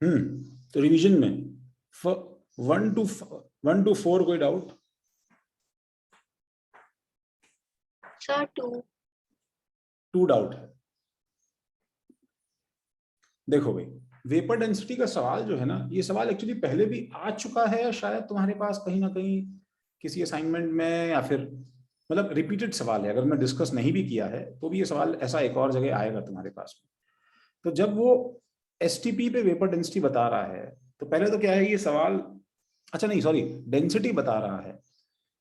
तो रिवीजन में 1 to 4 कोई डाउट? सर 2 डाउट है। देखो भाई, वेपर डेंसिटी का सवाल जो है ना, ये सवाल एक्चुअली पहले भी आ चुका है शायद तुम्हारे पास कहीं ना कहीं किसी असाइनमेंट में, या फिर मतलब रिपीटेड सवाल है। अगर मैं डिस्कस नहीं भी किया है तो भी ये सवाल ऐसा एक और जगह आएगा तुम्हारे पास में। तो जब वो एसटीपी पे वेपर डेंसिटी बता रहा है, तो पहले तो क्या है ये सवाल, अच्छा नहीं सॉरी, डेंसिटी बता रहा है,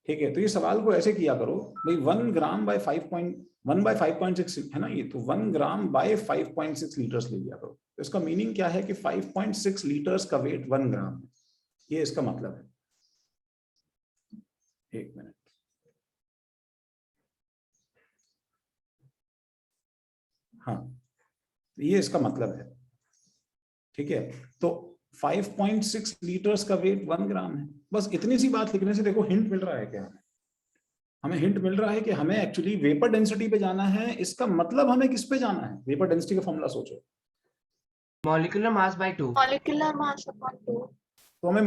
ठीक है। तो ये सवाल को ऐसे किया करो भाई, 1 ग्राम बाय 5.6 है ना ये, तो 1 ग्राम बाय 5.6 लीटर्स ले लिया करो। तो इसका मीनिंग क्या है कि 5.6 लीटर्स का वेट 1 ग्राम है, ये इसका मतलब है। एक मिनट, हाँ, ये इसका मतलब है, ठीक है। तो 5.6 लीटर्स का वेट 1 ग्राम है। बस इतनी सी बात लिखने से देखो हिंट मिल रहा है क्या हमें? हमें हिंट मिल रहा है कि हमें एक्चुअली वेपर डेंसिटी पे जाना है। इसका मतलब हमें किस पे जाना है? वेपर डेंसिटी का फॉर्मूला सोचो, molecular mass by 2। Molecular mass upon 2। तो हमें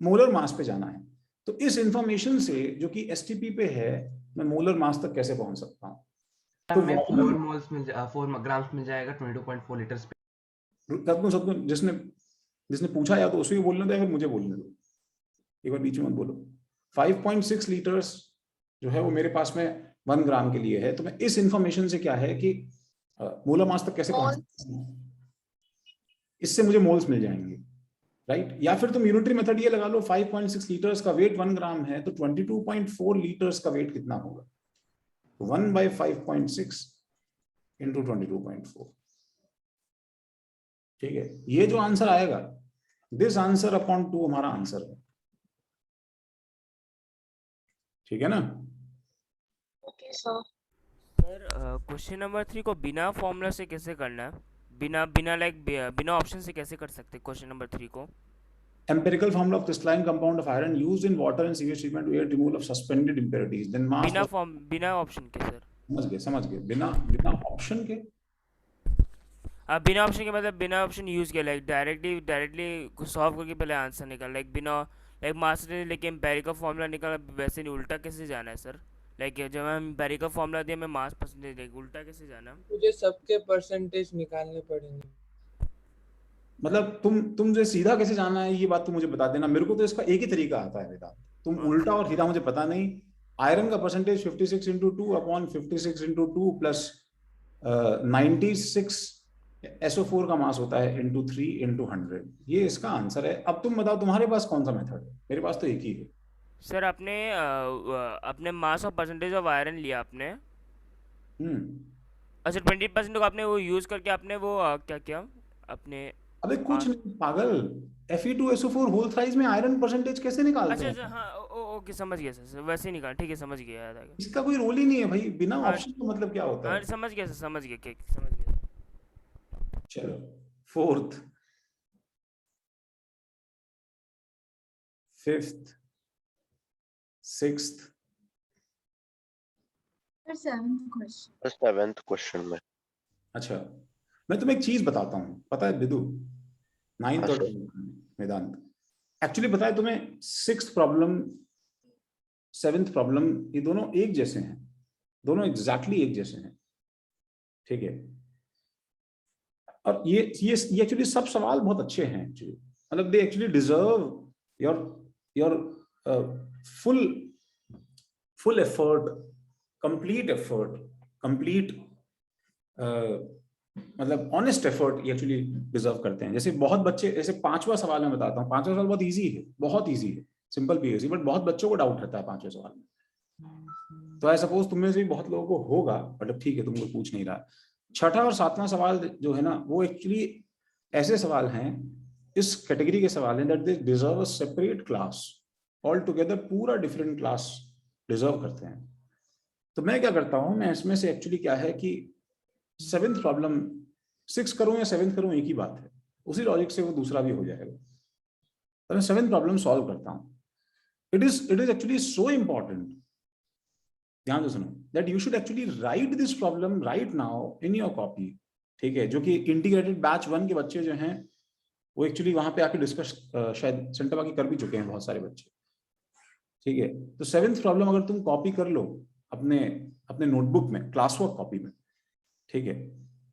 मोलर मास पे जाना है। तो इस इंफॉर्मेशन से जो कि एसटीपी पे है, मैं मोलर मास तक कैसे पहुंच सकता हूं? तो हमें 4 मोल्स मिल 4 ग्राम्स मिल जाएगा 22.4 लीटर्स पे। सबको जिसने पूछा या तो उसे भी बोलने दो या फिर मुझे बोलने दो, एक बार बीच में मत बोलो। 5.6 लीटर्स जो है वो मेरे पास में 1 ग्राम के लिए है। तो मैं इस इंफॉर्मेशन से क्या है कि मोलर मास तक कैसे पहुंच सकता हूं? इससे मुझे मोल्स मिल जाएंगे, राइट। या फिर तुम यूनिटरी मेथड ये लगा लो, 5.6 लीटर्स का वेट 1 ग्राम है, तो 22.4 लीटर्स का वेट कितना होगा? 1/5.6 इंटू 22.4, ठीक है। ये जो आंसर आएगा, दिस आंसर अपॉन 2 हमारा आंसर है, ठीक है ना? Okay sir. Sir question number 3 को बिना फॉर्मूला से कैसे करना है? बिना ऑप्शन से कैसे कर सकते क्वेश्चन नंबर 3 को? Empirical formula of crystalline compound of iron used in water and sewage treatment to aid removal of suspended impurities. Then mass बिना ऑप्शन के सर। समझ गए बिना ऑप्शन के। बिना ऑप्शन के मतलब बिना ऑप्शन यूज किया, लाइक डायरेक्टली सॉल्व करके पहले आंसर निकाल, लाइक बिना लाइक मास ने लेके एम्पेरिकल फॉर्मूला निकाला, वैसे नहीं उल्टा कैसे जाना है सर? लाइक जब हम एम्पेरिकल फॉर्मूला दिया, मैं मास परसेंटेज देगा, उल्टा कैसे जाना? मुझे सबके परसेंटेज निकालने पड़ेंगे। मतलब तुम सीधा कैसे जाना है ये बात तो मुझे बता देना। मेरे को तो इसका एक ही तरीका आता है बेटा, तुम उल्टा और सीधा मुझे पता नहीं। आयरन का percentage 56 into 2 upon 56 into 2 plus 96 SO4 का मास होता है इंटू 3 इंटू 100। ये इसका आंसर है। अब तुम बताओ तुम्हारे पास कौन सा मेथड है? मेरे पास तो एक ही है सर। अपने मास और परसेंटेज ऑफ आयरन लिया आपने। अच्छा 20% को आपने वो यूज करके आपने वो क्या किया आपने? अबे कुछ नहीं पागल, Fe2SO4 होल थ्राइस में आयरन परसेंटेज कैसे निकालते हैं? अच्छा हाँ ओके समझ गया सर, वैसे ही निकाल, ठीक है समझ गया, याद आ गया। इसका कोई रोल ही नहीं है भाई, बिना हाँ, ऑप्शन का मतलब क्या होता है? समझ गया सर, समझ गया। चलो fourth, fifth, sixth, seventh question में। अच्छा मैं तुम्हें एक चीज बताता हूँ, पता है विदु, 9th और वेदांत, एक्चुअली पता है तुम्हें 6th प्रॉब्लम 7th प्रॉब्लम ये दोनों एक जैसे हैं, दोनों एग्जैक्टली एक जैसे हैं, ठीक है। और ये एक्चुअली सब सवाल बहुत अच्छे हैं एक्चुअली, मतलब they actually deserve your full effort, complete मतलब ऑनेस्ट एफर्ट ये एक्चुअली डिजर्व करते हैं। जैसे बहुत बच्चे, जैसे 5वां सवाल मैं बताता हूँ, 5वां सवाल बहुत इजी है, बहुत इजी है, सिंपल पीएससी, बट बहुत बच्चों को डाउट रहता है 5वें सवाल में। तो आई सपोज तुम में से भी बहुत लोगों को होगा, बट अब ठीक है तुमको पूछ नहीं रहा। 6ठा और 7वां सवाल जो है ना, वो एक्चुअली ऐसे सवाल हैं, इस कैटेगरी के सवाल हैं that they deserve a separate class all together, पूरा डिफरेंट क्लास डिजर्व करते हैं। तो मैं क्या करता हूं, मैं इसमें से एक्चुअली क्या है कि 7th प्रॉब्लम 6 करूं या 7th करूं एक ही बात है, उसी लॉजिक से वो दूसरा भी हो जाएगा। तो मैं 7th प्रॉब्लम सॉल्व करता हूं। It is actually so important, ध्यान से सुनो, that you should actually right this problem right now in your copy, ठीक है। जो कि इंटीग्रेटेड बैच 1 के बच्चे जो हैं वो एक्चुअली वहां पे आके डिस्कस शायद सेंटर बाकी कर भी चुके हैं बहुत सारे बच्चे, ठीक है। तो 7th प्रॉब्लम अगर तुम कॉपी कर लो अपने अपने नोटबुक में, क्लास वर्क कॉपी में, ठीक है,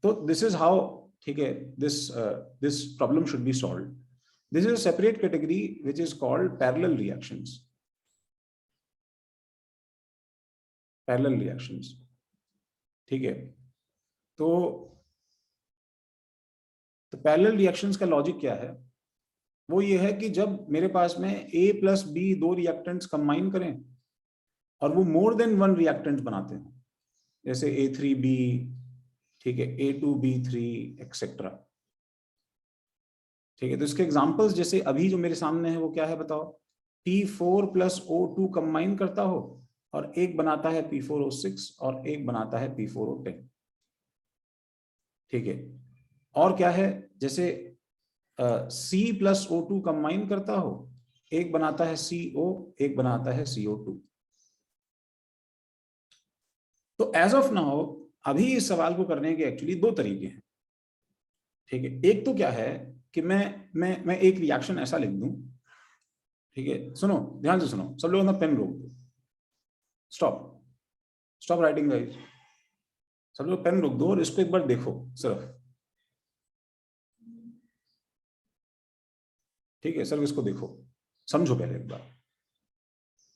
तो दिस इज हाउ, ठीक है, this problem should be solved. This is a separate category which is called parallel reactions, parallel reactions, ठीक है। तो पैरेलल रिएक्शंस का लॉजिक क्या है? वो ये है कि जब मेरे पास में A plus B 2 reactants combine करें और वो मोर देन 1 रिएक्टेंट बनाते हैं, जैसे A3B, ठीक है, A2B3 एक्सेट्रा, ठीक है। तो इसके एग्जांपल्स जैसे अभी जो मेरे सामने है वो क्या है बताओ? P4 प्लस O2 कंबाइन करता हो और एक बनाता है P4O6 और एक बनाता है P4O10, ठीक है। और क्या है, जैसे C प्लस O2 कंबाइन करता हो, एक बनाता है CO, एक बनाता है CO2। तो एज ऑफ नाउ अभी इस सवाल को करने के एक्चुअली 2 तरीके हैं, ठीक है। एक तो क्या है कि मैं एक रिएक्शन ऐसा लिख दूं, ठीक है, सुनो ध्यान से सुनो, सब लोग अपना पेन रोक दो, स्टॉप राइटिंग गाइस, सब लोग पेन रोक दो और इसको एक बार देखो सिर्फ, ठीक है, सिर्फ इसको देखो, समझो पहले एक बार।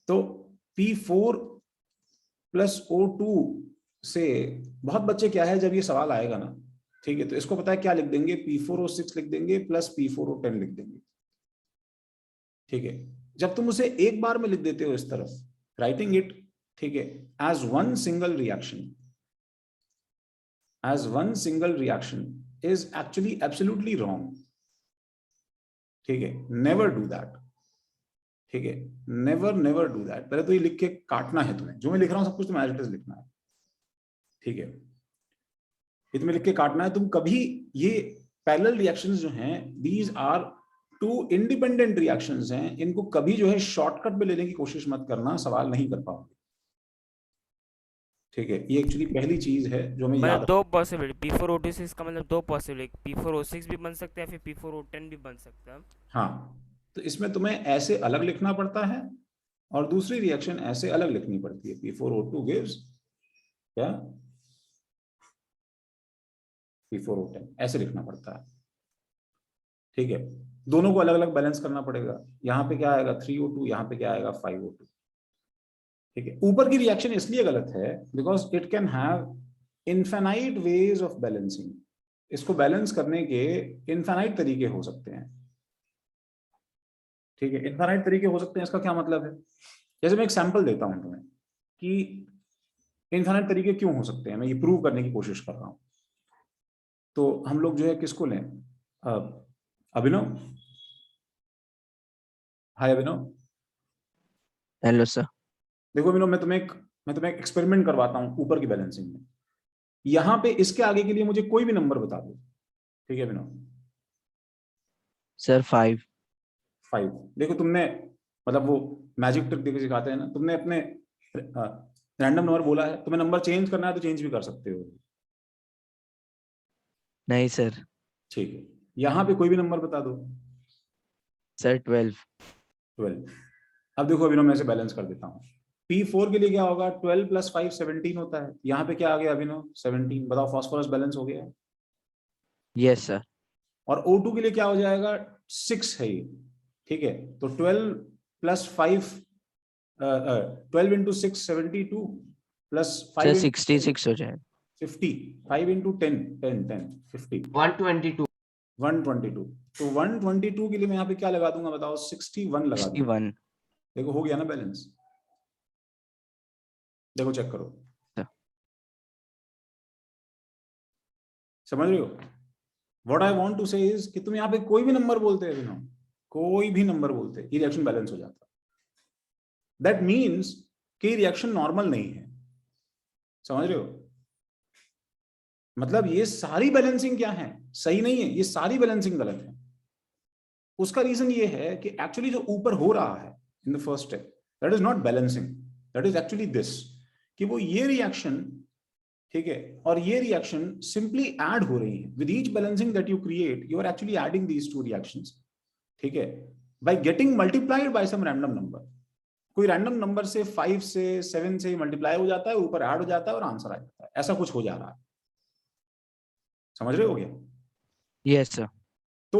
तो P4 प्लस O2 से बहुत बच्चे क्या है, जब ये सवाल आएगा ना, ठीक है, तो इसको पता है क्या लिख देंगे, P4O6 लिख देंगे प्लस P4O10 लिख देंगे, ठीक है। जब तुम उसे एक बार में लिख देते हो इस तरफ, राइटिंग इट, ठीक है, as one single reaction is actually absolutely wrong, ठीक है। नेवर डू दैट, ठीक है, नेवर डू दैट। पहले तो ये लिख के काटना है तुम्हें, जो मैं लिख रहा हूं सब कुछ तुम्हें एज इट इज लिखना है, ठीक है, ये तुम्हें लिख के काटना है। तुम कभी ये पैरेलल रिएक्शंस जो हैं, दीज आर 2 इंडिपेंडेंट रिएक्शंस हैं, इनको कभी जो है शॉर्टकट में लेने की कोशिश मत करना, सवाल नहीं कर पाओगे, ठीक है। ये एक्चुअली पहली चीज है जो हमें याद मतलब 2 पॉसिबिलिटी, P4O2 से इसका मतलब 2 पॉसिबिलिटी, P4O6 भी बन सकता है, फिर P4O10 भी बन सकता है। हाँ, तो इसमें तुम्हें ऐसे अलग लिखना पड़ता है और दूसरी रिएक्शन ऐसे अलग लिखनी पड़ती है। P4O2 गिव्स क्या, P4O10 ऐसे लिखना पड़ता है, ठीक है। दोनों को अलग अलग बैलेंस करना पड़ेगा। यहाँ पे क्या आएगा 3O2, यहाँ पे क्या आएगा 5O2, ठीक है। ऊपर की रिएक्शन इसलिए गलत है because it can have infinite ways of balancing. इसको बैलेंस करने के इनफाइनाइट तरीके हो सकते हैं, ठीक है, इनफाइनाइट तरीके हो सकते हैं। इसका क्या मतलब है, जैसे मैं एक सैंपल देता हूं तुम्हें कि इनफाइनाइट तरीके क्यों हो सकते हैं, मैं ये प्रूव करने की कोशिश कर रहा हूं। तो हम लोग जो है किसको लें, अभिनव, हाय अभिनव। Hello sir. देखो अभिनव, मैं तुम्हें एक एक्सपेरिमेंट करवाता हूं ऊपर की बैलेंसिंग में। यहां पे इसके आगे के लिए मुझे कोई भी नंबर बता दो, ठीक है अभिनव। सर 5। देखो तुमने, मतलब वो मैजिक ट्रिक देके सिखाते हैं ना, तुमने अपने रैंडम नंबर बोला है, तुम्हें नंबर चेंज करना है तो चेंज भी कर सकते हो। नहीं सर। ठीक है, यहाँ पे कोई भी नंबर बता दो। सर 12। अब देखो अभिनव, मैं इसे बैलेंस कर देता हूँ। P4 के लिए क्या होगा, 12 प्लस 5 17 होता है। यहाँ पे क्या आ गया अभिनव, 17। बताओ फॉस्फोरस बैलेंस हो गया। Yes sir. और O2 के लिए क्या हो जाएगा, 6 है ये, ठीक है। तो 12 प्लस 5 12 इंटू 6 72 प्लस 5 सर 66 हो जाएगा। 50, 5 इंटू 10 50 122 122। तो 122 के लिए मैं यहाँ पे क्या लगा दूंगा बताओ, 61 लगा दूंगा। 61। देखो हो गया ना बैलेंस, देखो चेक करो, समझ रहे हो। व्हाट आई वांट टू से इज कि तुम यहाँ पे कोई भी नंबर बोलते हैं अभिनव, कोई भी नंबर बोलते, ये रिएक्शन बैलेंस हो जाता। दैट मीन्स कि रिएक्शन नॉर्मल नहीं है, समझ रहे हो। मतलब ये सारी बैलेंसिंग क्या है, सही नहीं है, ये सारी बैलेंसिंग गलत है। उसका रीजन ये है कि एक्चुअली जो ऊपर हो रहा है in the first step, that is not balancing, that is actually this, कि वो ये रिएक्शन ठीक है, और ये रिएक्शन सिंपली ऐड हो रही है with each balancing that you create, you are actually adding these two reactions, ठीक है, by getting multiplied by some random number. कोई रैंडम नंबर से 5 से 7 से मल्टीप्लाई हो जाता है, ऊपर ऐड हो जाता है और आंसर आ जाता है, ऐसा कुछ हो जा रहा है। समझ रहे हो क्या? Yes, sir. तो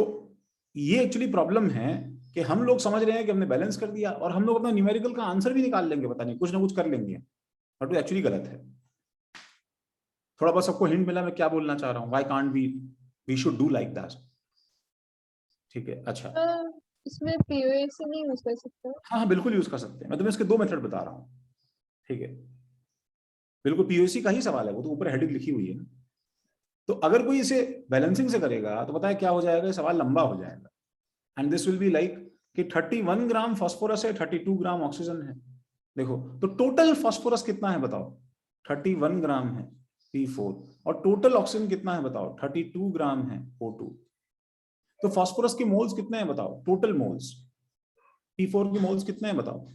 ये एक्चुअली प्रॉब्लम है कि हम लोग समझ रहे हैं कि हमने बैलेंस कर दिया और हम लोग अपना न्यूमेरिकल का आंसर भी निकाल लेंगे, पता नहीं कुछ ना कुछ कर लेंगे, बट वो एक्चुअली गलत है। थोड़ा बहुत सबको हिंट मिला मैं क्या बोलना चाह रहा हूँ, why can't we should do like that, ठीक है। अच्छा इसमें पीओएसी नहीं यूज कर सकते? हाँ बिल्कुल यूज कर सकते हैं, मैं तुम्हें इसके 2 मेथड बता रहा हूँ, ठीक है, बिल्कुल पीओसी का ही सवाल है, वो तो ऊपर हेडिंग लिखी हुई है ना। तो अगर कोई इसे बैलेंसिंग से करेगा तो पता है क्या हो जाएगा, ये सवाल लंबा हो जाएगा, and this will be like कि 31 ग्राम फास्फोरस है, 32 ग्राम ऑक्सीजन है। देखो तो टोटल फास्फोरस कितना है बताओ, 31 ग्राम है P4, और टोटल ऑक्सीजन कितना है बताओ, 32 ग्राम है O2। तो फास्फोरस के मोल्स कितने हैं बताओ, टोटल मोल्स P4 के मोल्स कितने हैं बताओ,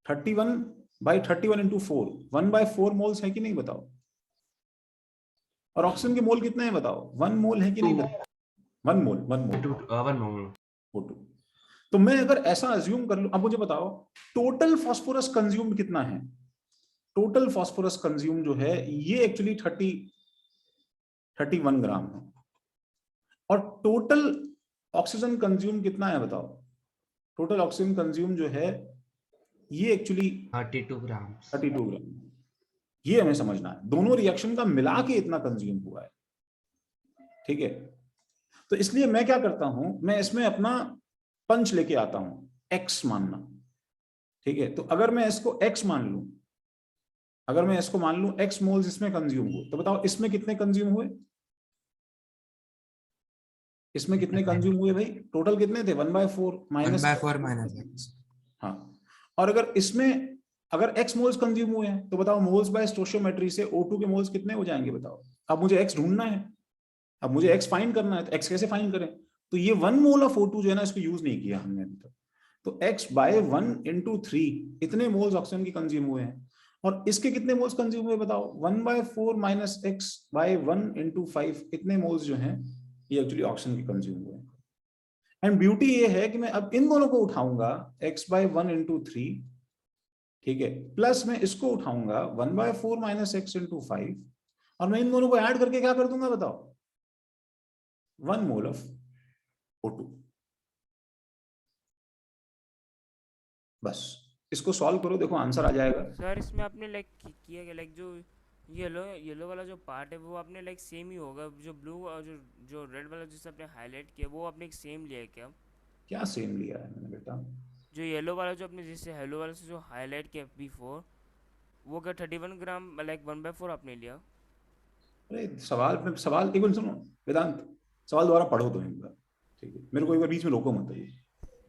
31 by 31 into 4, 1/4 मोल्स है कि नहीं बताओ। और ऑक्सीजन के मोल कितने हैं बताओ, 1 मोल है कि नहीं बताओ, 1 मोल 1 मोल O2। तो मैं अगर ऐसा अज्यूम कर लूं, अब मुझे बताओ टोटल फास्फोरस कंज्यूम्ड कितना है, टोटल फास्फोरस कंज्यूम जो है ये एक्चुअली 31 ग्राम है, और टोटल ऑक्सीजन कंज्यूम कितना है बताओ, टोटल ऑक्सीजन कंज्यूम जो है ये एक्चुअली 32 ग्राम। 32 ग्राम, ये हमें समझना है, दोनों रिएक्शन का मिला के इतना कंज्यूम हुआ है, ठीक है। तो इसलिए मैं क्या करता हूं, मैं इसमें अपना पंच लेके आता हूं, x मानना, ठीक है। तो अगर मैं इसको x मान लूं, अगर मैं इसको मान लूं x मोल्स इसमें कंज्यूम हुए, तो बताओ इसमें कितने कंज्यूम हुए, इसमें कितने कंज्यूम हुए भाई, टोटल कितने थे, 1/4 माइनस। हाँ, और अगर इसमें अगर x मोल्स कंज्यूम हुए हैं तो बताओ मोल्स बाय स्टोइचियोमेट्री से O2 के मोल्स कितने हो जाएंगे बताओ। अब मुझे x ढूंढना है, अब मुझे x फाइंड करना है, तो x कैसे फाइंड करें, तो ये 1 मोल ऑफ O2 जो है ना, इसको यूज नहीं किया हमने अभी तक, तो x बाय 1 into 3 इतने मोल्स ऑक्सीजन के कंज्यूम हुए हैं, और इसके कितने मोल्स कंज्यूम हुए बताओ, 1/4 माइनस x बाय 1 into 5 इतने मोल्स जो हैं ये एक्चुअली ऑक्सीजन के कंज्यूम हुए हैं। एंड ब्यूटी ये है कि मैं अब इन दोनों को उठाऊंगा x बाय 1 into 3, ठीक है, प्लस मैं इसको उठाऊंगा 1/4 माइनस x into 5, और मैं इन दोनों को ऐड करके क्या कर दूंगा बताओ, 1 मोल ऑफ O2। बस इसको सॉल्व करो, देखो आंसर आ जाएगा। सर इसमें आपने लाइक किया गया लाइक जो येलो वाला जो पार्ट है वो आपने लाइक सेम ही होगा, जो ब्लू और जो रेड वाला जिसे आपने हाईलाइट किया वो आपने एक सेम लिया है क्या? क्या सेम लिया है मैंने बेटा, जो येलो वाला जो आपने जिससे येलो वाला से जो हाईलाइट किया P4 वो क्या 31 ग्राम लाइक 1/4 आपने लिया? अरे सवाल में सवाल एक बार सुनो वेदांत, सवाल दोबारा पढ़ो तो एक बार, ठीक है, मेरे को एक बार बीच में रोको मत,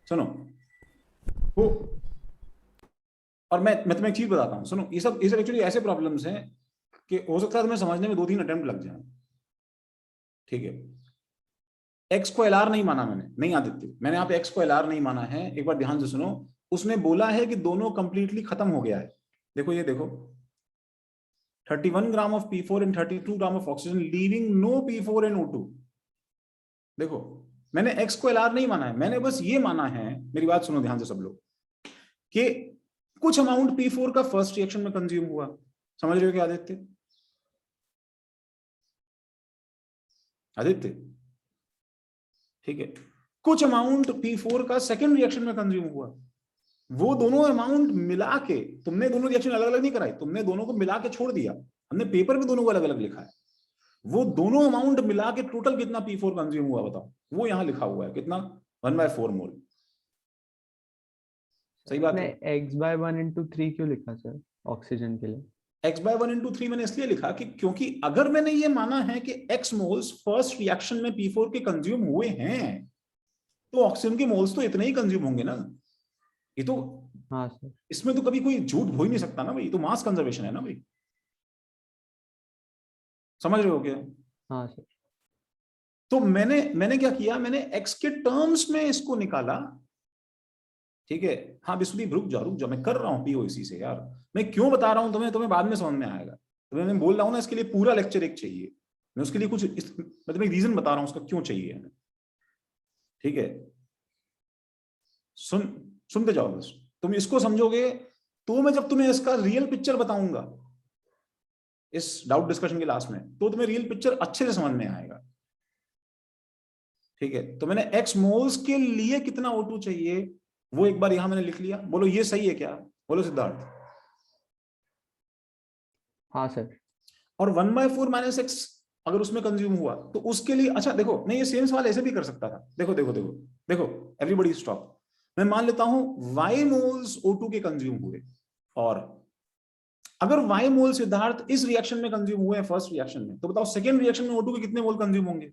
सुनो वो, और मैं तुम्हें एक चीज बताता हूँ, सुनो ये सब एक्चुअली ऐसे प्रॉब्लम्स हैं कि हो सकता है तुम्हें समझने में 2-3 अटेम्प्ट लग जाए, ठीक है। x को LR नहीं माना मैंने, नहीं आदित्य, मैंने यहाँ पे x को LR नहीं माना है, एक बार ध्यान से सुनो, उसने बोला है कि दोनों कंप्लीटली खत्म हो गया है। देखो ये देखो 31 gram of P4 and 32 gram of oxygen leaving no P4 and O2। देखो मैंने x को LR नहीं माना है, मैंने बस ये माना है, मेरी बात सुनो ध्यान से सब लोग, कि कुछ अमाउंट P4 का फर्स्ट रिएक्शन में कंज्यूम हुआ, समझ रहे हो क्या आदित्य, आदित्य, ठीक है, कुछ अमाउंट P4 का सेकंड रिएक्शन में कंज्यूम हुआ, वो दोनों अमाउंट मिला के, तुमने दोनों रिएक्शन अलग अलग नहीं कराई, तुमने दोनों को मिला के छोड़ दिया, हमने पेपर में दोनों को अलग अलग लिखा है, वो दोनों अमाउंट मिला के टोटल कितना P4 कंज्यूम हुआ बताओ, वो यहां लिखा हुआ है कितना, 1/4 मोल। सही बात है। x/1 into 3 क्यों लिखा सर ऑक्सीजन के लिए? x/1 into 3 मैंने इसलिए लिखा कि क्योंकि अगर मैंने ये माना है कि x मोल्स फर्स्ट रिएक्शन में P4 के कंज्यूम हुए हैं, तो ऑक्सीजन के मोल्स तो इतने ही कंज्यूम होंगे ना, ये तो, हाँ सर, इसमें तो कभी कोई झूठ हो ही नहीं सकता ना भाई, तो मास कंजर्वेशन है ना भाई, समझ रहे हो क्या? हाँ सर। तो मैंने क्या किया, मैंने x के टर्म्स में इसको निकाला, ठीक है। हाँ विश्वदीप रुक जाओ, मैं कर रहा हूँ POC से यार, मैं क्यों बता रहा हूँ तुम्हें बाद में समझ में आएगा, तो मैं बोल रहा हूँ ना, इसके लिए पूरा लेक्चर एक चाहिए, मैं उसके लिए कुछ मतलब एक रीजन बता रहा हूँ उसका क्यों चाहिए हमें, ठीक है। सुनते जाओ बस, तुम इसको समझोगे तो मैं जब तुम्हें इसका रियल पिक्चर बताऊंगा इस डाउट डिस्कशन के लास्ट में, तो तुम्हें रियल पिक्चर अच्छे से समझ में आएगा, ठीक है। तो मैंने x मोल्स के लिए कितना O2 चाहिए वो एक बार यहां मैंने लिख लिया, बोलो ये सही है क्या, बोलो सिद्धार्थ। हाँ सर। और 1/4 माइनस एक्स अगर उसमें कंज्यूम हुआ तो उसके लिए, अच्छा देखो, नहीं ये सेम सवाल ऐसे भी कर सकता था, देखो देखो देखो देखो, एवरीबॉडी स्टॉप। मैं मान लेता हूं y मोल्स O2 के कंज्यूम हुए, और अगर y मोल सिद्धार्थ इस रिएक्शन में कंज्यूम हुए हैं फर्स्ट रिएक्शन में, तो बताओ सेकंड रिएक्शन में O2 के कितने मोल कंज्यूम होंगे।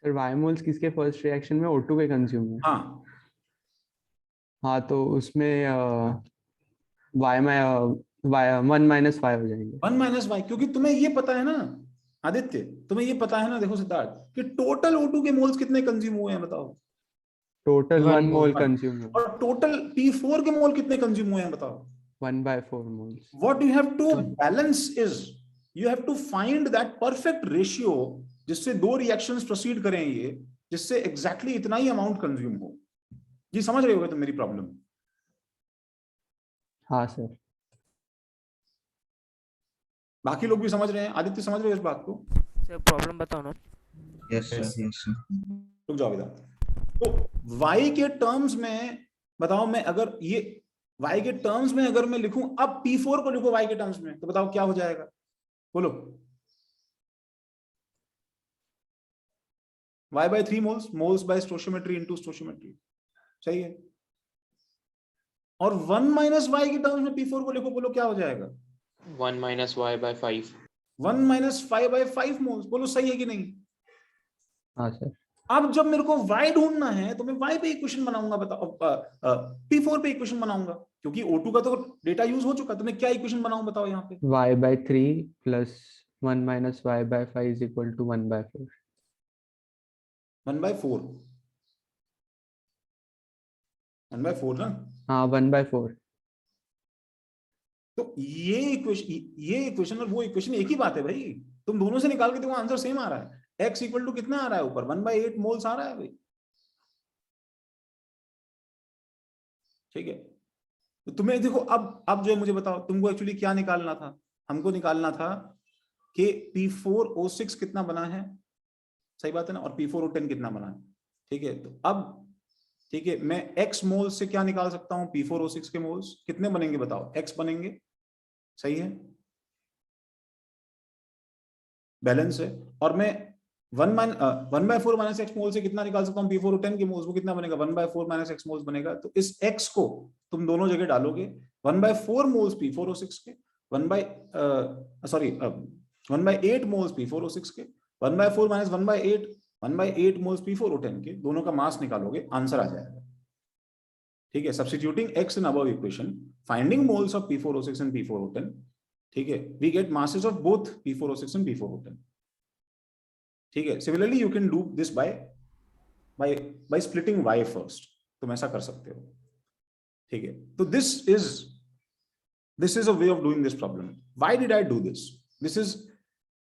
सर वाई मोल्स किसके फर्स्ट रिएक्शन में O2 के कंज्यूम में? हाँ हाँ तो उसमें वाई में 1 माइनस 5 हो जाएंगे। 1 - y, क्योंकि तुम्हें ये पता है ना आदित्य, तुम्हें ये पता है ना, देखो सिद्धार्थ, कि टोटल O2 के मोल्स कितने कंज्यूम हुए हैं बताओ, टोटल 1 मोल one। कंज्यूम हुआ, और टोटल P4 के मोल कितने कंज्यूम हुए हैं बताओ। 1/4 moles. What you have to balance is you have to find that perfect ratio जिससे दो रिएक्शंस प्रोसीड करें ये, जिससे एग्जैक्टली इतना ही अमाउंट कंज्यूम हो। जी समझ रहे हो तुम मेरी प्रॉब्लम? हाँ सर। बाकी लोग भी समझ रहे हैं? आदित्य समझ रहे हो इस बात को? सर प्रॉब्लम बताओ ना। Yes sir, yes sir. रुक जाओ बेटा। तो y के टर्म्स में बताओ, मैं अगर ये y के टर्म्स में अगर मैं लिखूं, अब P4 को लिखो y के टर्म्स में, तो बताओ क्या हो जाएगा, बोलो। y/3 moles bye stoichiometry into stoichiometry, सही है। और 1 - y के टर्म्स में P4 को लिखो, बोलो क्या हो जाएगा। 1 - y/5। 1 - 5/5 मोल्स, बोलो सही है कि नहीं। हाँ सर। अब जब मेरे को y ढूंढना है तो मैं y पे इक्वेशन बनाऊंगा, बताओ P4 पे इक्वेशन बनाऊंगा, क्योंकि O2 का तो डेटा यूज हो चुका, तो मैं क्या इक्वेशन बनाऊं बताओ यहाँ पे। y/3 plus 1 minus y/5 is equal to 1/4। 1/4, 1/4 ना। हाँ 1/4। तो ये इक्वेशन और वो इक्वेशन एक ही बात है भाई, तुम दोनों से निकाल के देखो आंसर सेम आ रहा है। x इक्वल टू कितना आ रहा है ऊपर, 1/8 मोल्स आ रहा है भाई, ठीक है। तो तुम्हें देखो, अब जो मुझे बताओ, तुमको एक्चुअली क्या निकालना था, हमको निकालना था कि P4O6 कितना बना है, सही बात है ना, और P4O10 कितना बना है, ठीक है। तो अब ठीक है, मैं x मोल्स से क्या निकाल सकता हूं, P4O6 के मोल्स कितने बनेंगे बताओ, x बनेंगे, सही है, बैलेंस है। और मैं 1/4 माइनस एक्स मोल से कितना निकाल सकता हूँ, P4O10 के मोल्स, वो कितना बनेगा, 1/4 माइनस एक्स मोल्स बनेगा। तो इस x को तुम दोनों जगह डालोगे, 1/4 मोल्स P4O6 के, 1/8 मोल्स P4O6 के, 1/4 माइनस 1/8 मोल्स P4O10 के, दोनों का मास निकालोगे, आंसर आ जाएगा, ठीक है। Substituting x in above equation, finding moles of P4O6 and P4O10, ठीक है, we get masses of both P4O6 and P4O10, ठीक है। Similarly you can do this by splitting y first, तुम ऐसा कर सकते हो, ठीक है। तो this is a way of doing this problem. Why did I do this? This is,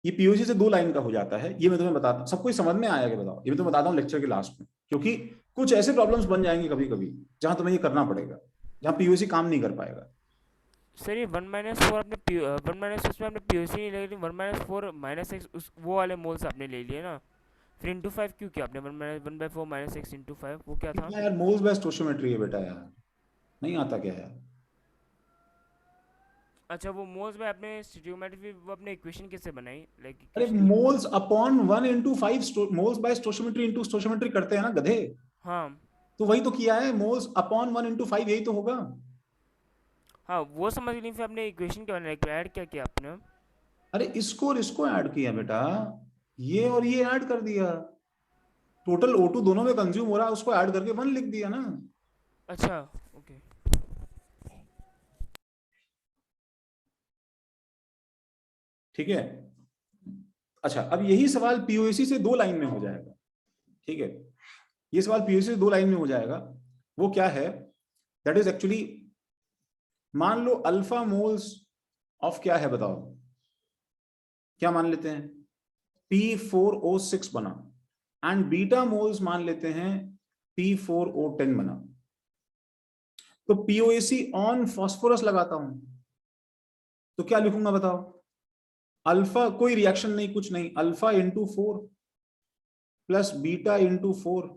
ये पीओसी से 2 लाइन का हो जाता है, ये मैं तुम्हें बताता हूँ, सब कुछ समझ में आया कि बताओ, ये मैं तुम्हें बताता हूँ लेक्चर के लास्ट में, क्योंकि कुछ ऐसे प्रॉब्लम्स बन जाएंगे कभी कभी जहां तुम्हें ये करना पड़ेगा, जहां पीओसी काम नहीं कर पाएगा। सर ये 1/4 आपने 1/6 में आपने POC नहीं ले ली, 1/4 माइनस एक्स उस वो वाले मोल्स आपने ले लिए ना, फिर इंटू 5 क्यों किया आपने, 1/4 माइनस एक्स इंटू 5 वो क्या था? यार मोल्स बाय स्टोइचियोमेट्री है बेटा, यार नहीं आता क्या यार। अच्छा वो मोल्स में आपने स्टोइचियोमेट्री, वो अपने इक्वेशन कैसे बनाई, लाइक अरे moles upon 1/5 moles bye stoichiometry into stoichiometry करते हैं ना गधे, हाँ तो वही तो किया है, मोल्स अपॉन 1/5, यही तो होगा। हाँ वो समझ ली, फिर आपने इक्वेशन क्या बनाया, ऐड क्या किया आपने? अरे इसको और इसको ऐड किया बेटा, ये और ये ऐड कर दिया, टोटल O2 दोनों में कंज्यूम हो रहा है, उसको ऐड करके 1 लिख दिया ना। अच्छा ओके। ठीक है, अच्छा अब यही सवाल पीओसी से 2 लाइन में हो जाएगा, ठीक है। ये सवाल पीओसी से 2 लाइन में हो जाएगा, वो क्या है, दैट इज एक्चुअली, मान लो अल्फा मोल्स ऑफ क्या है बताओ, क्या मान लेते हैं, P4O6 बना, एंड बीटा मोल्स मान लेते हैं P4O10 बना। तो POAC ऑन फास्फोरस लगाता हूं तो क्या लिखूंगा बताओ, अल्फा, कोई रिएक्शन नहीं, कुछ नहीं, alpha into 4 plus beta into 4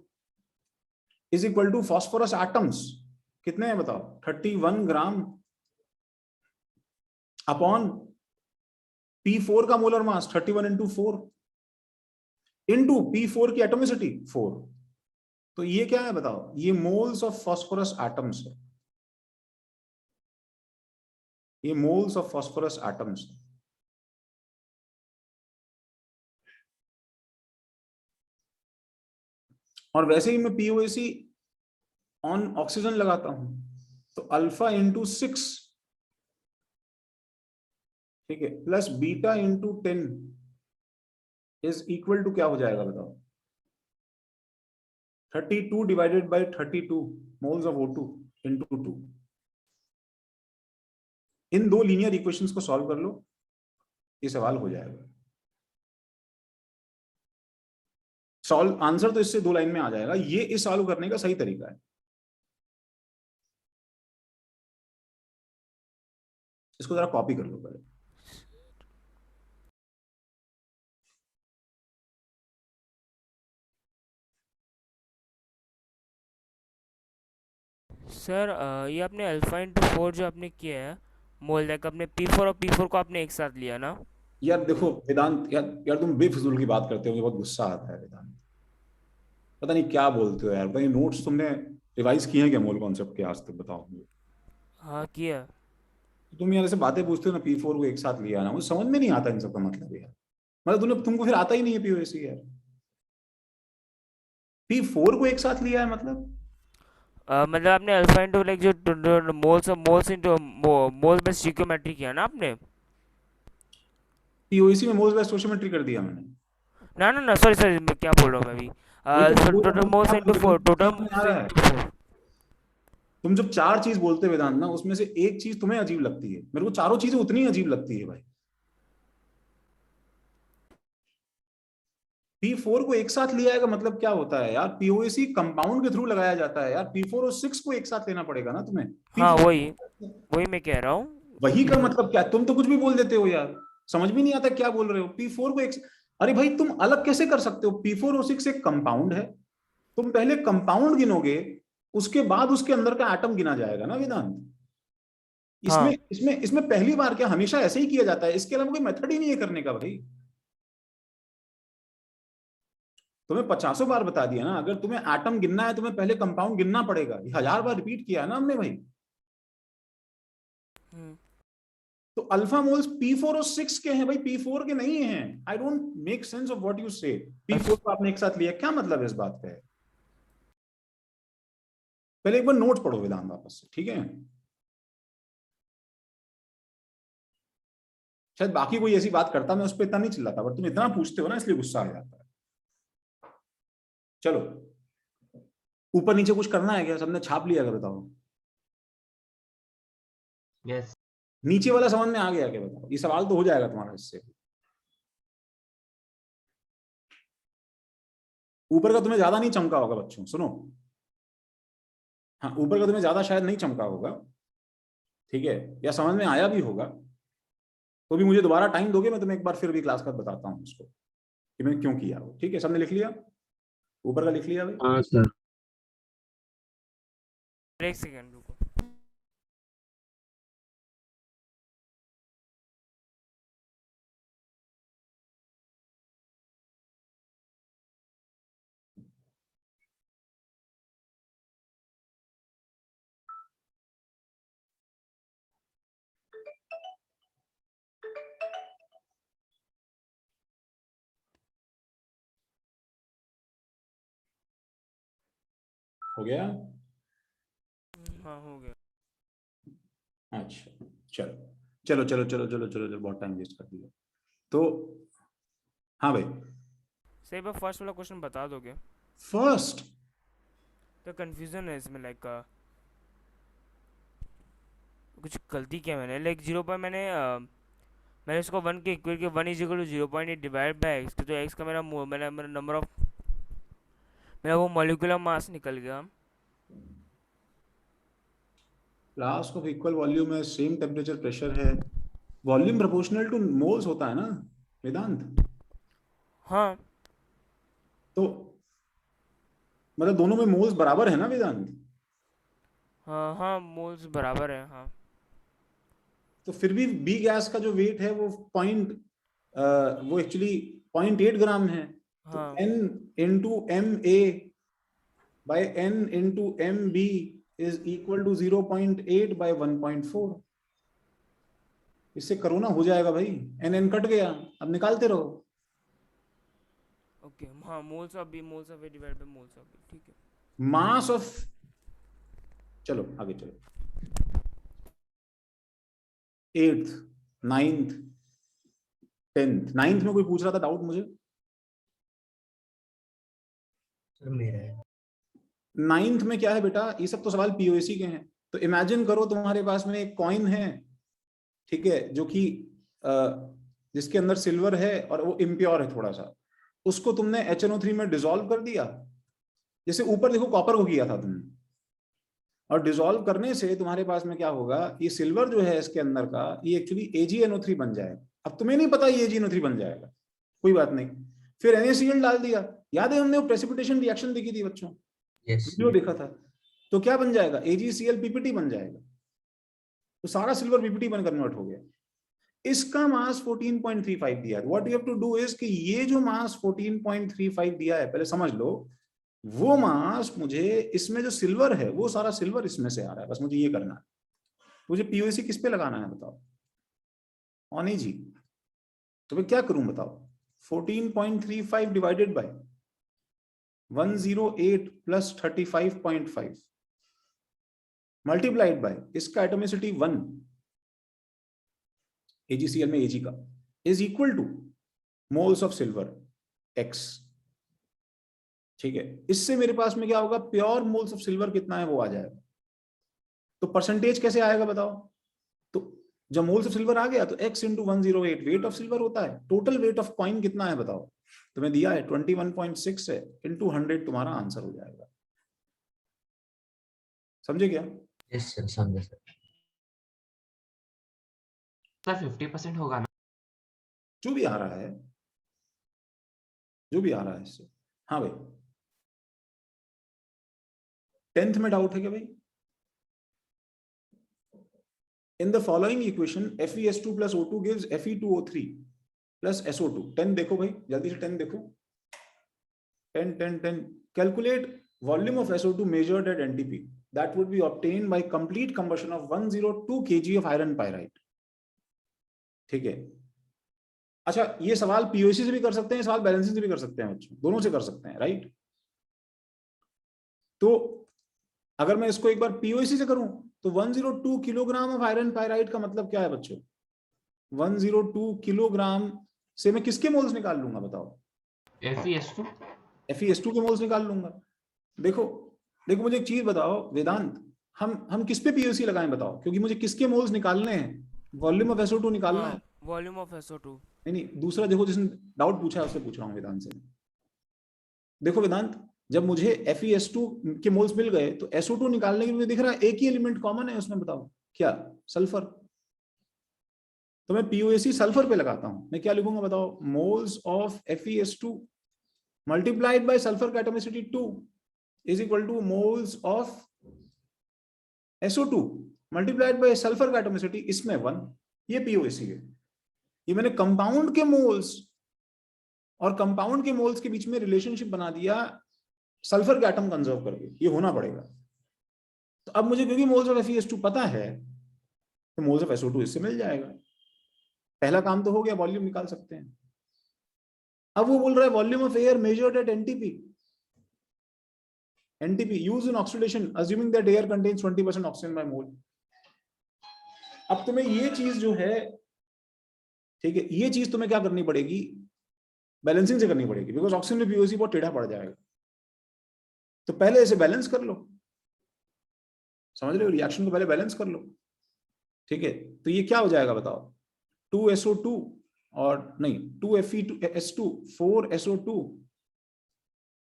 is equal to phosphorus atoms कितने हैं बताओ, 31 ग्राम अपॉन P4 का मोलर मास 31 इंटू 4 इंटू P4 की एटोमिसिटी 4। तो ये क्या है बताओ, ये मोल्स ऑफ फास्फोरस एटम्स है, ये मोल्स ऑफ फास्फोरस एटम्स है। और वैसे ही मैं POAC ऑन ऑक्सीजन लगाता हूं तो अल्फा इंटू 6, ठीक है, plus beta into 10 is equal to क्या हो जाएगा बताओ, 32 divided by 32 moles of O2 into 2। इन दो लीनियर इक्वेशंस को सॉल्व कर लो, ये सवाल हो जाएगा। सॉल्व आंसर तो इससे 2 लाइन में आ जाएगा, ये इस सॉल्व करने का सही तरीका है। इसको जरा कॉपी कर लो पहले। सर ये आपने अल्फा इंटू 4 जो आपने किया है मोल लाइक आपने P4 और P4 को आपने एक साथ लिया ना। यार देखो वेदांत, यार तुम बेफिजूल की बात करते हो, मुझे बहुत गुस्सा आता है वेदांत, पता नहीं क्या बोलते हो यार। भाई नोट्स तुमने रिवाइज किए हैं क्या मोल कॉन्सेप्ट के आज तक, बताओ मुझे। हाँ किया। तुम यार ऐसे बातें पूछते हो ना, P4 को एक साथ लिया ना, मुझे समझ में नहीं आता इन सब का मतलब यार। मतलब तुमको फिर आता ही नहीं है POAC यार, P4 को एक साथ लिया है मतलब। मतलब आपने अल्फा इंटू लाइक जो मोल्स इंटू मोल्स में स्टिक्योमेट्री किया ना आपने। POAC में मोल्स बाय स्टोइचियोमेट्री कर दिया मैंने। ना ना ना सॉरी सॉरी मैं क्या बोल रहा हूँ मैं अभी, टोटल मोल्स इंटू 4 टोटल। तुम जब 4 चीज बोलते हो वेदांत ना, उसमें से एक चीज तुम्हें अजीब लगती है, मेरे को चारों चीजें उतनी अजीब लगती है भाई। P4 को एक साथ लिया है का मतलब क्या होता है यार, POAC कंपाउंड के थ्रू लगाया जाता है यार, P4 और 6 को एक साथ लेना पड़ेगा ना तुम्हें। हाँ वही मैं कह रहा हूँ। वही का मतलब क्या, तुम तो कुछ भी बोल देते हो यार, समझ भी नहीं आता क्या बोल रहे हो। P4 को एक, अरे भाई तुम अलग कैसे कर सकते हो, P4 और 6 एक कंपाउंड है, तुम पहले कंपाउंड गिनोगे उसके बाद उसके अंदर का एटम गिना जाएगा ना वेदांत। इसमें हाँ। इसमें इसमें पहली बार क्या, हमेशा ऐसे ही किया जाता है, इसके अलावा कोई मेथड ही नहीं है करने का भाई। तुम्हें 50 बार बता दिया ना, अगर तुम्हें एटम गिनना है तुम्हें पहले कंपाउंड गिनना पड़ेगा, 1000 बार रिपीट किया है ना हमने भाई। तो अल्फा मोल्स P4 और 6 के हैं भाई, P4 के नहीं हैं। I don't make sense of what you से। P4 को आपने एक साथ लिया, क्या मतलब है इस बात का। पहले एक बार नोट्स पढ़ो वेदांत वापस से, ठीक है। शायद बाकी कोई ऐसी बात करता मैं उस पर इतना नहीं चिल्लाता, बट तुम इतना पूछते हो ना इसलिए गुस्सा आ जाता है। चलो ऊपर नीचे कुछ करना है क्या, सबने छाप लिया क्या बताओ। यस नीचे वाला समझ में आ गया क्या बताओ, ये सवाल तो हो जाएगा तुम्हारा इससे। ऊपर का तुम्हें ज्यादा नहीं चमका होगा बच्चों, सुनो। हाँ ऊपर का तुम्हें ज्यादा शायद नहीं चमका होगा, ठीक है, या समझ में आया भी होगा, तो भी मुझे दोबारा टाइम दोगे, मैं तुम्हें एक बार फिर भी क्लास का बताता हूँ उसको कि मैंने क्यों किया वो। ठीक है, सबने लिख लिया, ऊपर का लिख लिया भाई। हाँ सर। एक सेकंड रुको। हो गया। हाँ हो गया। अच्छा चलो चलो चलो चलो चलो चलो चलो, बहुत टाइम वेस्ट कर दिया। तो हाँ भाई, सही बात, फर्स्ट वाला क्वेश्चन बता दोगे। फर्स्ट तो कंफ्यूजन है इसमें लाइक कुछ गलती किया मैंने, लाइक 0 पर मैंने इसको 1 के इक्वल के 1 is equal to 0.8 divide by x, तो एक्स का मेरा नंबर ऑफ, मेरा वो मॉलिक्यूलर मास निकल गया। फ्लास्क ऑफ इक्वल वॉल्यूम है, सेम टेम्परेचर प्रेशर है, वॉल्यूम प्रोपोर्शनल टू मोल्स होता है ना वेदांत। हाँ तो मतलब दोनों में मोल्स बराबर है ना वेदांत। हाँ हाँ, मोल्स बराबर है हाँ। तो फिर भी बी गैस का जो वेट है वो वो एक्चुअली 0.8 ग्राम है। तो हाँ n into M A by n into M B is equal to 0.8 by 1.4। इससे करो ना, हो जाएगा भाई, n कट गया, अब निकालते रहो। ओके हाँ, moles of B divide by moles of B, ठीक है। मास ऑफ, चलो आगे चलो, 8th 9th 10th 9th में कोई पूछ रहा था डाउट मुझे। सर मेरा है। 9th में क्या है बेटा, ये सब तो सवाल पीओएसी के हैं। तो इमेजिन करो तुम्हारे पास में एक कॉइन है, ठीक है, जो कि जिसके अंदर सिल्वर है और वो इम्प्योर है थोड़ा सा, उसको तुमने HNO3 में डिसॉल्व कर दिया। जैसे ऊपर देखो कॉपर को किया था तुमने, और डिसॉल्व करने से तुम्हारे पास में क्या होगा, ये सिल्वर जो है इसके अंदर का, ये एक्चुअली AgNO3 बन जाएगा। अब तुम्हें नहीं पता ये AgNO3 बन जाएगा, कोई बात नहीं। फिर NaCl डाल दिया, याद है हमने वो प्रेसिपिटेशन रिएक्शन देखी थी बच्चों, वीडियो देखा था। तो क्या बन जाएगा, AgCl PPT बन जाएगा। तो सारा सिल्वर PPT बन कन्वर्ट हो गया। इसका मास 14.35 दिया है। What you have to do is कि ये जो मास 14.35 दिया है, पहले समझ लो, वो मास मुझे, इसमें जो सिल्वर है वो सारा सिल्वर इसमें से आ रहा है, बस मुझे ये करना है। मुझे पीओसी किस पे लगाना है बताओ, ऑन जी। तो मैं क्या करूं बताओ, 14.35 divided by 108 plus 35.5 multiplied by इसका एटॉमिसिटी 1 AgCl में Ag का is equal to moles of silver x। ठीक है, इससे मेरे पास में क्या होगा, प्योर मोल्स ऑफ सिल्वर कितना है वो आ जाएगा। तो परसेंटेज कैसे आएगा बताओ, तो जब मोल्स ऑफ सिल्वर आ गया तो x into 108 weight of silver होता है। टोटल वेट ऑफ कॉइन कितना है बताओ, तो मैं दिया है 21.6 है, इंटू 100 तुम्हारा आंसर हो जाएगा। समझे क्या? यस सर, समझे सर। सर 50% होगा ना? जो भी आ रहा है, जो भी आ रहा है इससे। हाँ भाई, 10th में डाउट है क्या भाई? In the following equation, FeS2 plus O2 gives Fe2O3 plus SO2. 10 देखो भाई, जल्दी से 10 देखो। 10. Calculate volume of SO2 measured at NTP. That would be obtained by complete combustion of 102 kg of iron pyrite. ठीक है। अच्छा, ये सवाल पीओसी से भी कर सकते हैं, सवाल बैलेंसिंग से भी कर सकते हैं बच्चों, दोनों से कर सकते हैं, राइट? तो अगर मैं इसको एक बार पीओसी से करूं तो 102 किलोग्राम ऑफ आयरन पायराइट का मतलब क्या है बच्चों, 102 किलोग्राम से मैं किसके मोल्स निकाल लूंगा बताओ? Fe2 के मोल्स निकाल लूंगा। देखो मुझे एक चीज बताओ वेदांत, हम किस पे पीओसी लगाएं बताओ, क्योंकि मुझे किसके मोल्स निकालने हैं, वॉल्यूम ऑफ SO2 निकालना है। वॉल्यूम ऑफ SO2 नहीं, दूसरा देखो, जिसने डाउट पूछा है उससे पूछ रहा हूँ वेदांत से। देखो वेदांत, जब मुझे FeS2 के मोल्स मिल गए तो SO2 निकालने के लिए दिख रहा है एक ही एलिमेंट कॉमन है उसमें, बताओ क्या, सल्फर। तो मैं POAC सल्फर पे लगाता हूं, मैं क्या लिखूंगा बताओ, moles of FeS2 multiplied by sulphur का atomicity 2 is equal to moles of SO2 multiplied by sulphur का एटॉमिसिटी, इसमें 1। ये POAC है। ये मैंने कंपाउंड के मोल्स और कंपाउंड के मोल्स के बीच में रिलेशनशिप बना दिया सल्फर के एटम कंजर्व करके, ये होना पड़ेगा। तो अब मुझे क्योंकि मोल्स ऑफ FeS2 पता है तो मोल्स ऑफ SO2 इससे मिल जाएगा। पहला काम तो हो गया, वॉल्यूम निकाल सकते हैं। अब वो बोल रहा है volume of air measured eight NTP used in oxidation assuming that air contains 20% oxygen by mole. अब तुम्हें ये चीज जो है, ठीक है, ये चीज तुम्हें क्या करनी पड़ेगी, बैलेंसिंग से करनी पड़ेगी, बिकॉज ऑक्सीजन में POC बहुत टेढ़ा पड़ जाएगा। तो पहले इसे बैलेंस कर लो, समझ रहे हो, रिएक्शन को पहले बैलेंस कर लो। ठीक है, तो ये क्या हो जाएगा बताओ, 2SO2 और नहीं 2Fe2S2 4SO2,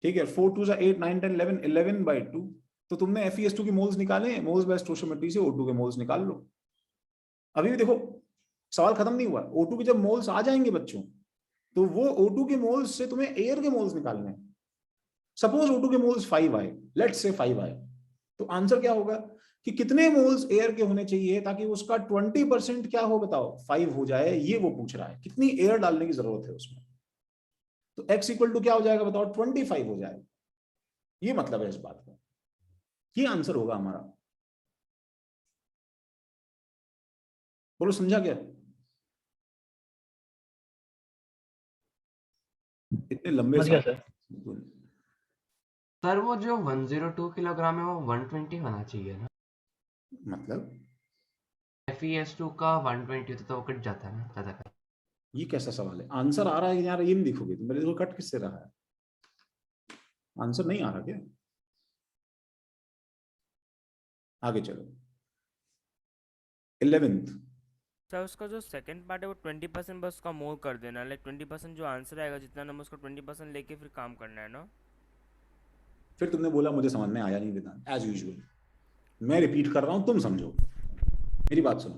ठीक है, 4 2 8 9 10 11 11/2। तो तुमने FeS2 की मोल्स निकाले, मोल्स बाय स्टोइचियोमेट्री से O2 के मोल्स निकाल लो। अभी भी देखो सवाल खत्म नहीं हुआ, O2 के जब मोल्स आ जाएंगे बच्चों, तो वो O2 के मोल्स से तुम्हें एयर के मोल्स निकालने हैं। सपोज O2 के मोल्स 5 आए, लेट्स से 5 आए, तो आंसर क्या होगा कि कितने मोल्स एयर के होने चाहिए ताकि उसका 20% क्या हो बताओ, 5 हो जाए, ये वो पूछ रहा है, कितनी एयर डालने की जरूरत है उसमें। तो x इक्वल टू क्या हो जाएगा बताओ, 25 हो जाएगा। ये मतलब है इस बात का, ये आंसर होगा हमारा। बोलो समझा क्या? इतने लंबे सर वो जो 102 किलोग्राम है वो 120 होना चाहिए ना, मतलब FeS2 का 120 होता तो वो कट जाता है ना ज्यादा कर। ये कैसा सवाल है? आंसर आ रहा है यार, ये नहीं दिखोगे तुम, मेरे देखो कट किससे रहा है, आंसर नहीं आ रहा क्या? आगे चलो 11th। सर उसका जो सेकंड पार्ट है वो 20% बस उसका मोल कर देना, लाइक 20% जो आंसर आएगा जितना नंबर उसका 20% लेके फिर काम करना है ना। फिर तुमने बोला मुझे समझ में आया नहीं वेदांत, एज यूजुअल। मैं रिपीट कर रहा हूं, तुम समझो, मेरी बात सुनो,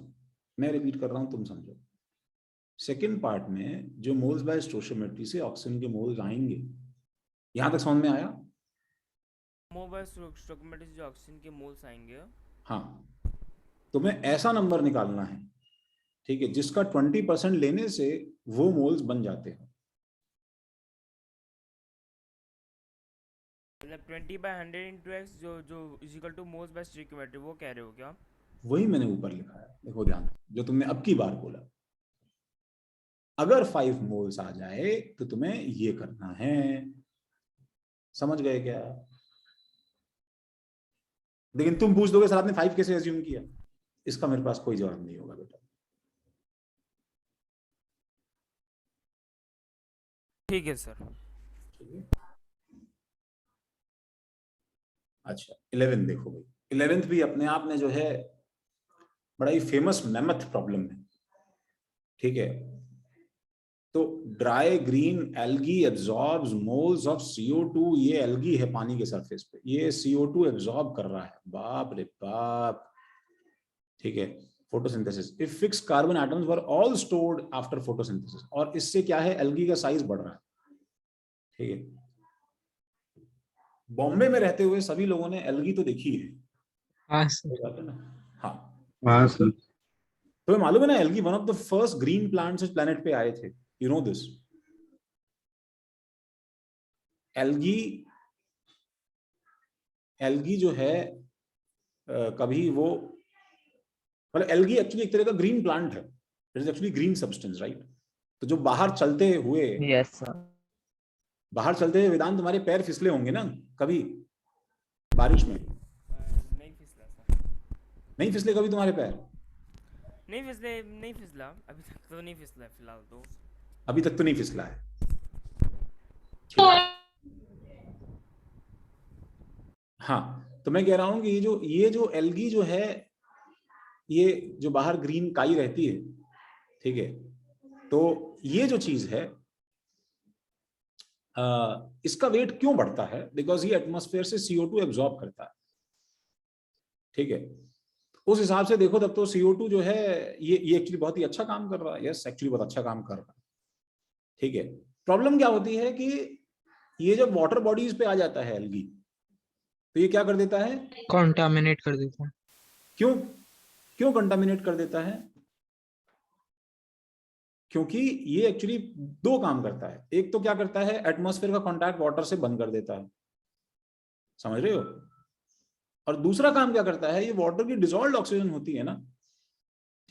मैं रिपीट कर रहा हूं, तुम समझो। सेकेंड पार्ट में जो मोल्स बाय स्टोइचियोमेट्री से ऑक्सीजन के मोल्स आएंगे, यहां तक समझ में आया? मोल बाय स्टोइचियोमेट्री से जो ऑक्सीजन के मोल्स आएंगे, हाँ, तुम्हें ऐसा नंबर निकालना है, ठीक है, जिसका 20% लेने से वो मोल्स बन जाते हैं। मतलब 20/100 into x जो is equal to moles bye stoichiometry, वो कह रहे हो क्या? वही मैंने ऊपर लिखा है, देखो ध्यान, जो तुमने अब की बार बोला। अगर 5 मोल्स आ जाए तो तुम्हें ये करना है, समझ गए क्या? लेकिन तुम पूछ दोगे सर आपने 5 कैसे अज्यूम किया, इसका मेरे पास कोई जवाब नहीं होगा बेटा। ठीक है सर। अच्छा 11 देखो भाई, 11th भी अपने आप में जो है बड़ा ही फेमस मैमथ प्रॉब्लम है, ठीक है। तो dry green algae absorbs moles of CO2, ये एल्गी है पानी के सरफेस पे, ये CO2 एब्जॉर्ब कर रहा है, बाप रे बाप, ठीक है। Photosynthesis, if fix carbon atoms were all stored after photosynthesis, और इससे क्या है, एल्गी का साइज बढ़ रहा है, ठीक है। बॉम्बे में रहते हुए सभी लोगों ने एल्गी तो देखी है, हाँ सर। हाँ हाँ सर। तुम्हें मालूम है ना, algae one of the first green plants इस प्लेनेट पे आए थे, यू नो दिस? एल्गी जो है कभी वो, मतलब एल्गी एक्चुअली एक तरह का ग्रीन प्लांट है, it is actually green substance, right? तो जो बाहर चलते हुए वेदांत तुम्हारे पैर फिसले होंगे ना कभी बारिश में? नहीं फिसला सर, नहीं फिसले कभी तुम्हारे पैर? नहीं फिसला अभी तक तो नहीं फिसला फिलहाल तो। अभी तक तो नहीं फिसला है। हाँ, तो मैं कह रहा हूं कि ये जो एल्गी जो है, ये जो बाहर ग्रीन काई रहती है, ठीक है, तो ये जो चीज है इसका वेट क्यों बढ़ता है? बिकॉज ये एटमॉस्फेयर से CO2 एब्जॉर्ब करता है, ठीक है। उस हिसाब से देखो तब तो CO2 जो है ये एक्चुअली बहुत ही अच्छा काम कर रहा है, यस एक्चुअली बहुत अच्छा काम कर रहा है, ठीक है। प्रॉब्लम क्या होती है कि ये जब वाटर बॉडीज पे आ जाता है एल्गी, तो ये क्या कर देता है, कॉन्टामिनेट कर देता है। क्यों कंटामिनेट कर देता है? क्योंकि ये एक्चुअली 2 काम करता है। एक तो क्या करता है, एटमॉस्फेयर का कांटेक्ट वाटर से बंद कर देता है, समझ रहे हो? और दूसरा काम क्या करता है, ये वाटर की डिसॉल्व्ड ऑक्सीजन होती है ना,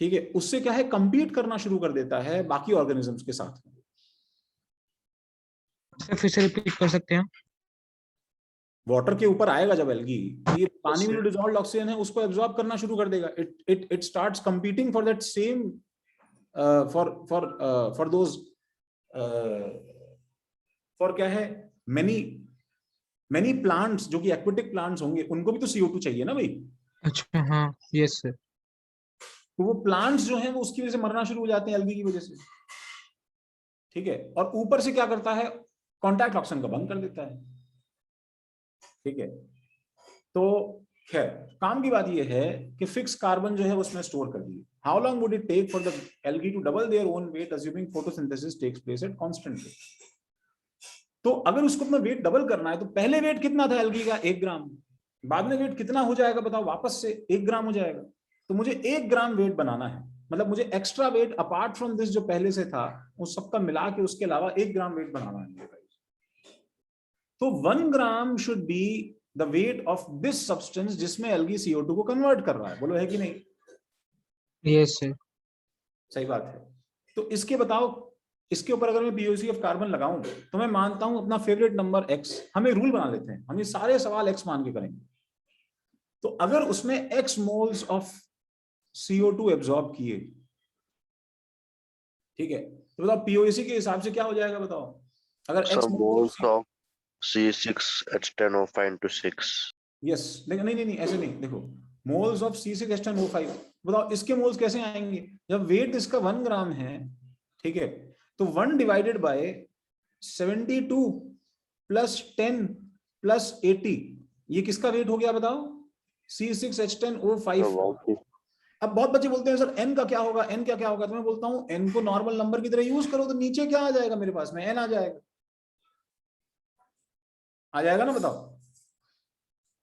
ठीक है, उससे क्या है, कंपीट करना शुरू कर देता है बाकी ऑर्गेनिजम्स के साथ। फिर से रिपीट कर सकते हैं? वाटर के ऊपर आएगा जब एल्गी, ये पानी में जो डिसॉल्व्ड ऑक्सीजन है उसको एब्जॉर्ब करना शुरू कर देगा। It starts competing for that same for those for क्या है, मेनी प्लांट्स जो कि एक्वेटिक प्लांट्स होंगे, उनको भी तो CO2 चाहिए ना भाई। अच्छा हाँ, यस सर। तो वो प्लांट्स जो हैं वो उसकी वजह से मरना शुरू हो जाते हैं एल्गी की वजह से, ठीक है। और ऊपर से क्या करता है, कॉन्टैक्ट ऑक्सीजन का बंद कर देता है, ठीक है। तो खैर काम की बात ये है कि फिक्स कार्बन जो है उसमें स्टोर कर दिए। How long would it take for the algae to double their own weight assuming photosynthesis takes place at constant rate. तो अगर उसको अपना वेट डबल करना है तो पहले वेट कितना था एल्गी का, 1 ग्राम, बाद में वेट कितना हो जाएगा बताओ, वापस से 1 ग्राम हो जाएगा। तो मुझे 1 ग्राम वेट बनाना है, मतलब मुझे extra weight apart from this जो पहले से था उस सबका मिला के उसके अलावा 1 ग्राम वेट बनाना है। तो 1 gram should be the weight of this substance जिसमें एल्गी CO2 को कन्वर्ट कर रहा है, बोलो है कि नहीं? Yes sir. सही बात है। तो इसके बताओ, इसके ऊपर अगर मैं POC ऑफ कार्बन लगाऊं तो मैं मानता हूं अपना फेवरेट नंबर x, हम एक रूल बना लेते हैं, हम ये सारे सवाल x मान के करेंगे। तो अगर उसमें x moles of CO2 absorb किए, ठीक है, तो बताओ POC के हिसाब से क्या हो जाएगा बताओ, अगर x moles of C6H10O5 into 6। Yes, नहीं नहीं नहीं ऐसे नहीं, देखो मोल्स ऑफ C6H10O5, बताओ इसके मोल्स कैसे आएंगे, जब वेट इसका 1 ग्राम है, ठीक है, तो 1 डिवाइडेड बाय 72 प्लस 10 प्लस 80, ये किसका वेट हो गया बताओ, C6H10O5। अब बहुत बच्चे बोलते हैं सर n का क्या होगा, n का क्या होगा, तो मैं बोलता हूं n को नॉर्मल नंबर की तरह यूज करो, तो नीचे क्या आ जाएगा मेरे पास में, n आ जाएगा, आ जाएगा ना, बताओ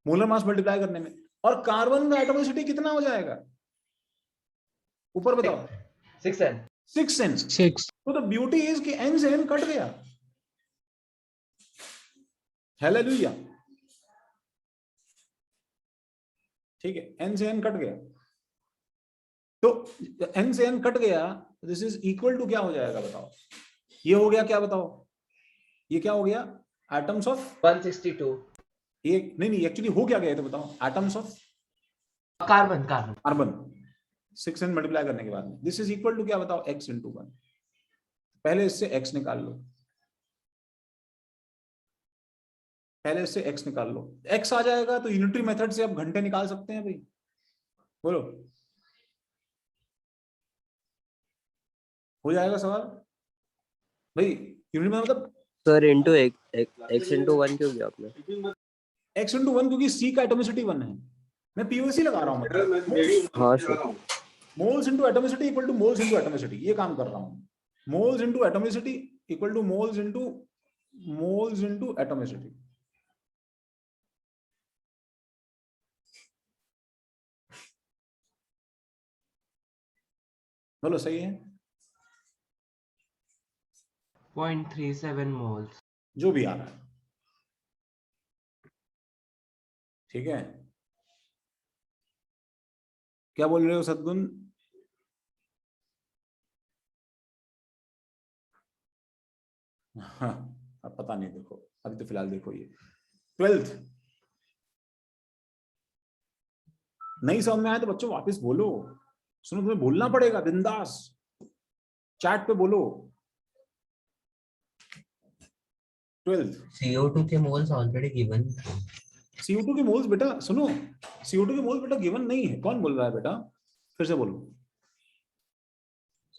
मोलर मास मल्टीप्लाई करने में। और कार्बन का एटॉमिसिटी कितना हो जाएगा ऊपर बताओ, 6n। 6n। 6। तो द ब्यूटी इज कि n से n कट गया, हालेलुया, ठीक है, n से n कट गया, तो n से n कट गया, दिस इज इक्वल टू क्या हो जाएगा बताओ, ये हो गया क्या बताओ, ये क्या हो गया, एटम्स ऑफ 162 ये नहीं एक्चुअली हो क्या गया तो बताओ, atoms of carbon. Carbon 6n multiply करने के बाद में, दिस इज इक्वल टू क्या बताओ, x into 1। पहले इससे x निकाल लो, पहले इससे x निकाल लो, x आ जाएगा तो यूनिटरी मेथड से आप घंटे निकाल सकते हैं भाई, बोलो हो जाएगा सवाल भाई, यूनिट मतलब सर इंटू x इंटू 1 क्यों किया आपने? x into 1 क्योंकि C का एटॉमिसिटी 1 है, मैं POC लगा रहा हूँ, हाँ sir. Moles into atomicity equal to moles into atomicity, ये काम कर रहा हूँ, moles into atomicity equal to moles into atomicity. बोलो सही है, 0.37 मोल्स, जो भी आ रहा है, ठीक है। क्या बोल रहे हो सद्गुण? हाँ अब पता नहीं, देखो अभी तो फिलहाल देखो ये 12th नहीं समझ में आया तो बच्चों वापस बोलो, सुनो तुम्हें बोलना पड़ेगा, बिंदास चैट पे बोलो। 12th CO2 के मोल्स ऑलरेडी गिवन। CO2 के मोल्स बेटा सुनो, CO2 के मोल्स बेटा गिवन नहीं है, कौन बोल रहा है बेटा, फिर से बोलो।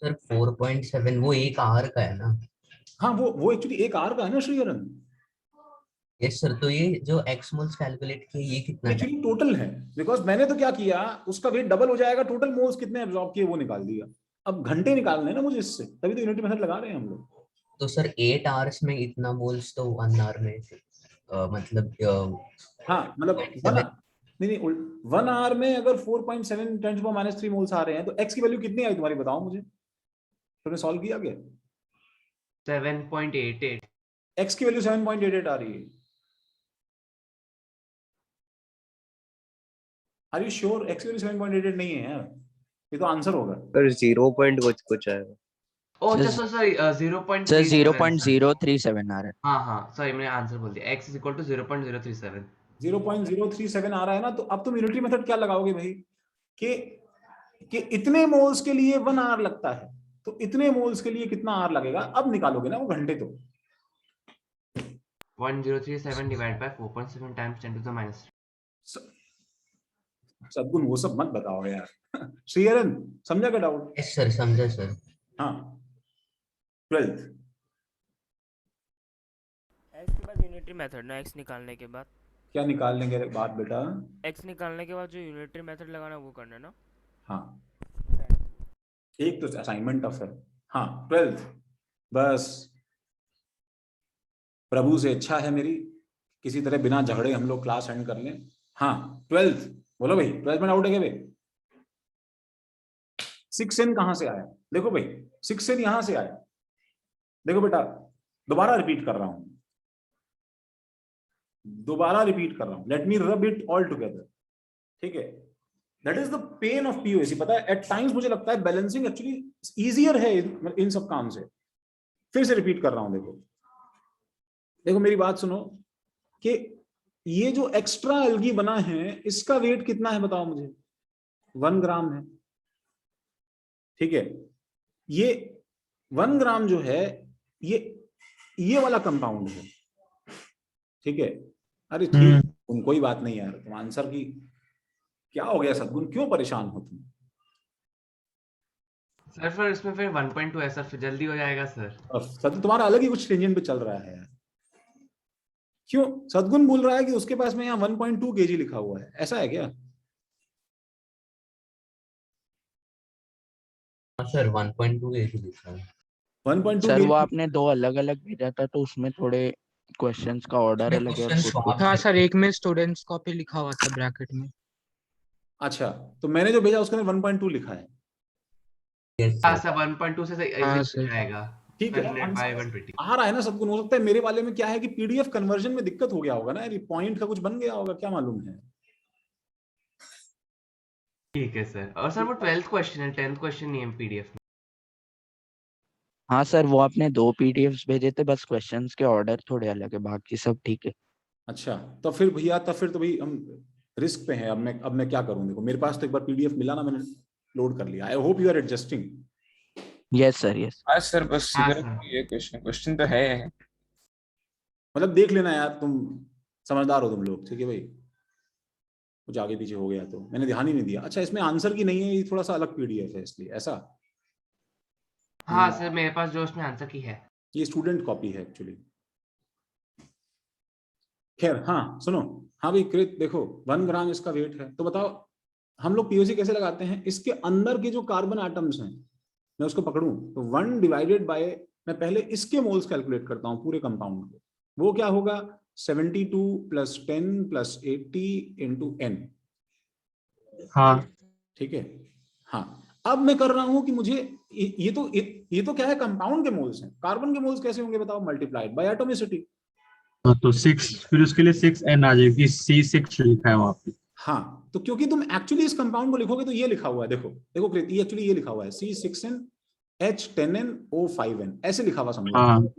सर 4.7 वो एक R का है ना? हाँ वो एक्चुअली एक R का है ना श्रीहरन। यस सर, तो ये जो x मोल्स कैलकुलेट किए ये कितना है? एक्चुअली टोटल है, बिकॉज मैंने तो क्या किया, उसका वेट डबल हो जाएगा, टोटल मोल्स कितने एब्जॉर्ब किए वो निकाल दिया, अब घंटे निकालने हैं ना मुझे इससे, तभी तो यूनिट मेथड लगा रहे हैं हम लोग। तो सर 8 आवर्स में इतना मोल्स तो 1 आवर में मतलब हाँ मतलब 1 आवर में अगर 4.7 × 10⁻³ मोल्स आ रहे हैं तो x की वैल्यू कितनी आई तुम्हारी बताओ मुझे, तुमने सॉल्व किया क्या? 7.88। x की वैल्यू 7.88 आ रही है, आर यू श्योर? x की वैल्यू 7.88 नहीं है यार, ये तो आंसर होगा। सर 0 पॉइंट कुछ आएगा। ओह अच्छा सॉरी 0.37 सर 0.037 आ रहा है। हाँ सॉरी मैंने आंसर बोल दिया, x इक्वल टू 0.037। 0.037 आ रहा है ना, तो अब तुम यूनिटरी मेथड क्या लगाओगे भाई, कि इतने मोल्स के लिए 1 आवर लगता है, तो इतने मोल्स के लिए कितना आवर लगेगा, अब निकालोगे ना वो घंटे। तो 0.037 डिवाइड बाय 4.7 टाइम्स 10⁻³ सदगुण वो सब मत बताओ यार। श्रीहरन समझा का डाउट? यस सर, समझा सर। हाँ 12th। एक्स के बाद यूनिटरी मेथड ना, एक्स निकालने के बाद, क्या निकालने के बाद बेटा? एक्स निकालने के बाद जो यूनिटरी मेथड लगाना वो करना ना। हाँ एक तो असाइनमेंट टफ है। हाँ 12th। बस प्रभु से इच्छा है मेरी किसी तरह बिना झगड़े हम लोग क्लास एंड कर लें। हाँ 12th बोलो भाई, 12th में डाउट है क्या भाई? 6n कहां से आया? देखो भाई 6n यहां से आया। देखो बेटा दोबारा रिपीट कर रहा हूं, let me rub it all together. ठीक है, that is the pain of POAC. पता है एट टाइम्स मुझे लगता है बैलेंसिंग एक्चुअली इजियर है इन सब काम से। फिर से रिपीट कर रहा हूं, देखो मेरी बात सुनो कि ये जो एक्स्ट्रा एल्गी बना है इसका वेट कितना है बताओ मुझे? 1 ग्राम है। ठीक है, ये 1 ग्राम जो है ये वाला कंपाउंड है। ठीक है, अरे ठीक तुम कोई बात नहीं यार, तुम आंसर की क्या हो गया सदगुण, क्यों परेशान हो तुम? सर फिर इसमें फिर 1.2 है सर, फिर जल्दी हो जाएगा सर। सदगुण तुम्हारा अलग ही कुछ टेंजेंट पे चल रहा है यार। क्यों? सदगुण बोल रहा है कि उसके पास में यहाँ 1.2 kg लिखा हुआ है, ऐसा है क्या? सर 1.2 kg लिखा है। 1.2 सर वो kg? आपने दो अलग अलग भेजा था तो उसमें थोड़े क्वेश्चंस का ऑर्डर उसमें अलग है और क्वेश्चन कुछ swap हाँ सर, एक में स्टूडेंट्स कॉपी लिखा हुआ था ब्रैकेट में। अच्छा, तो मैंने जो भेजा उसके अंदर 1.2 लिखा है। yes हाँ sir। सर 1.2 से हाँ इजी हो सर। जाएगा। ठीक है, Divided by 120। आ रहा है ना सदगुण। हो सकता है मेरे वाले में क्या है कि पीडीएफ कन्वर्जन में दिक्कत हो गया होगा ना, यार पॉइंट का कुछ बन गया होगा, क्या मालूम है। ठीक है सर। और सर वो 12th क्वेश्चन है, 10th क्वेश्चन नहीं है पीडीएफ में। हाँ सर, वो आपने दो पीडीएफ्स भेजे थे, बस क्वेश्चंस के ऑर्डर थोड़े अलग है, बाकी सब ठीक है। अच्छा तो फिर भैया, तब फिर तो भाई हम रिस्क पे हैं। अब मैं क्या करूं? देखो मेरे पास तो एक बार पीडीएफ मिला ना, मैंने लोड कर लिया। I hope you are adjusting. Yes sir, yes. आज सर बस हाँ इधर सर। ये क्वेश्चन तो है। मतलब देख लेना यार, तुम समझदार हो तुम लोग। ठीक है भाई, कुछ आगे पीछे हो गया तो मैंने ध्यान ही नहीं दिया। अच्छा इसमें आंसर की नहीं है, ये थोड़ा सा अलग पीडीएफ है इसलिए ऐसा। हाँ सर मेरे पास जो उसमें आंसर की है। ये स्टूडेंट कॉपी है एक्चुअली। खैर हाँ सुनो, हाँ भाई कृत देखो 1 ग्राम इसका वेट है, तो बताओ हम लोग पीओसी कैसे लगाते हैं? इसके अंदर के जो कार्बन एटम्स हैं मैं उसको पकड़ूं तो 1 डिवाइडेड बाय, मैं पहले इसके मोल्स कैलकुलेट करता हूं पूरे कंपाउंड के। वो क्या होगा? 72 + 10 + 80 × n। हाँ ठीक है, हाँ अब मैं कर रहा हूं कि मुझे ये तो क्या है, कंपाउंड के मोल्स हैं। कार्बन के मोल्स कैसे होंगे बताओ? Multiplied by atomicity. तो 6 फिर उसके लिए 6n आ जाएगी, C6 लिखा है वहां पे। हाँ तो क्योंकि तुम एक्चुअली इस कंपाउंड को लिखोगे तो ये लिखा हुआ है, देखो देखो कृत, ये एक्चुअली ये लिखा हुआ है C6n H10n O5n, ऐसे लिखा हुआ समझो। हाँ तो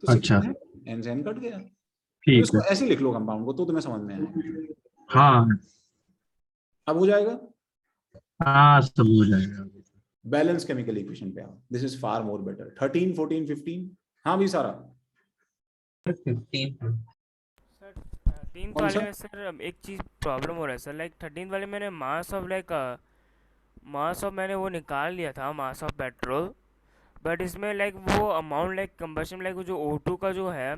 6 अच्छा है, n से n कट गया। तो ठीक इसको है। ऐसे लिख लो कंपाउंड को, तो तुम्हें समझ में आएगा। हाँ अब हो जाएगा। हाँ सब हो जाएगा। बैलेंस केमिकल इक्वेशन पे आओ, this is far more better. 13 14 15। हाँ भी सारा 15 सर 13 कौन वाले सा? में सर एक चीज़ प्रॉब्लम हो रहा है सर, लाइक 13 वाले मैंने मास ऑफ मैंने वो निकाल लिया था, मास ऑफ पेट्रोल। बट इसमें लाइक वो अमाउंट लाइक कंबशन लाइक वो जो O2 का जो है,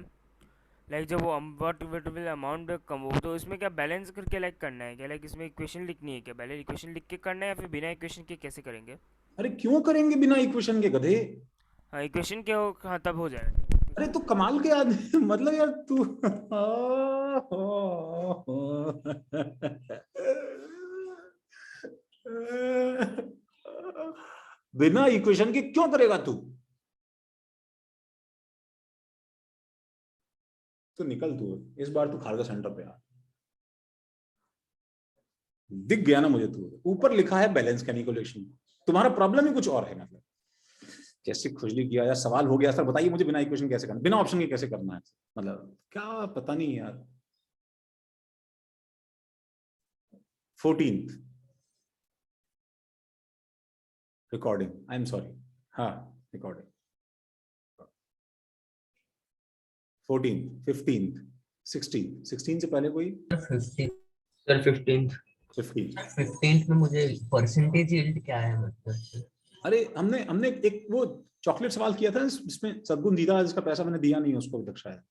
लाइक जब वो व्हाट विल अमाउंट कम हो, तो इसमें क्या बैलेंस करके लाइक करना है क्या? लाइक इसमें इक्वेशन लिखनी है क्या? पहले इक्वेशन लिख के करना है या फिर बिना इक्वेशन के कैसे करेंगे? अरे क्यों करेंगे बिना इक्वेशन के गधे? हाँ इक्वेशन के हो, हाँ तब हो जाएगा। अरे तू कमाल के आदमी मतलब यार तू बिना इक्वेशन के क्यों करेगा तू? तो निकल तू इस बार, तू खारगा सेंटर पे आ। दिख गया ना मुझे, तू ऊपर लिखा है बैलेंस केमिकल रिएक्शन। तुम्हारा प्रॉब्लम ही कुछ और है। मतलब कैसे खुजली किया यार, सवाल हो गया सर बताइए मुझे बिना इक्वेशन कैसे करना, बिना ऑप्शन के कैसे करना है? मतलब क्या पता नहीं यार। 14th recording, I am sorry. हाँ रिकॉर्डिंग 14th 15th 16th। 16 से पहले कोई? 15 सर 15। 15। 15th में मुझे परसेंटेज यील्ड क्या है मतलब? अरे हमने एक वो चॉकलेट सवाल किया था जिसमें सद्गुण दीदा, जिसका पैसा मैंने दिया नहीं उसको अभी तक शायद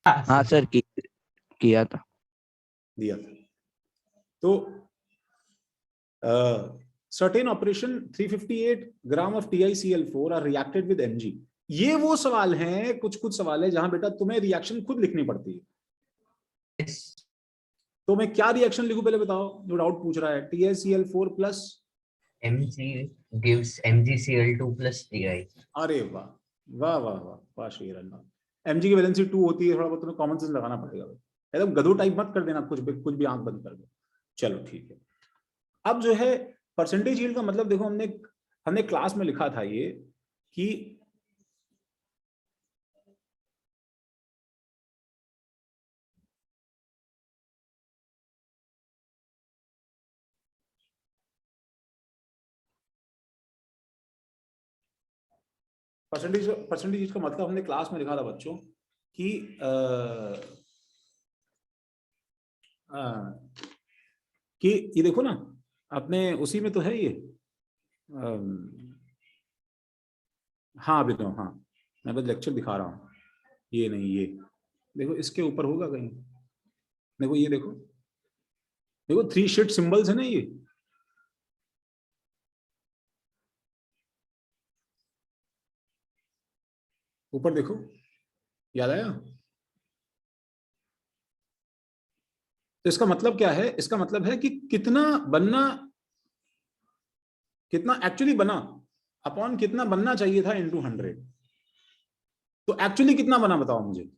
हाँ सर किया था। दिया था। तो certain operation 358 gram of TiCl4 are reacted with Mg। ये वो सवाल हैं, कुछ सवाल है जहां बेटा तुम्हें रिएक्शन खुद लिखनी पड़ती है। तो मैं क्या रिएक्शन लिखूं पहले बताओ, जो डाउट पूछ रहा है। TiCl4 plus Mg gives MgCl2 plus Ti। अरे वाह वाह वाह वाह वाह शेरन, Mg की वैलेंसी 2 होती है, थोड़ा बहुत तुम्हें कॉमन सेंस लगाना पड़ेगा भाई, एकदम गधो टाइप मत कर देना, कुछ भी आंख बंद कर दो। चलो ठीक है। अब जो है परसेंटेज यील्ड का मतलब देखो, हमने क्लास में लिखा था ये कि परसेंटेज का मतलब हमने क्लास में लिखा था बच्चों कि कि ये देखो ना, अपने उसी में तो है ये। हाँ अभिनव, हाँ मैं बस लेक्चर दिखा रहा हूँ, ये नहीं, ये देखो इसके ऊपर होगा कहीं, देखो ये देखो 3 शीट सिंबल्स है ना, ये ऊपर देखो, याद आया? तो इसका मतलब क्या है? इसका मतलब है कि कितना एक्चुअली बना अपॉन कितना बनना चाहिए था इनटू 100। तो एक्चुअली कितना बना बताओ मुझे।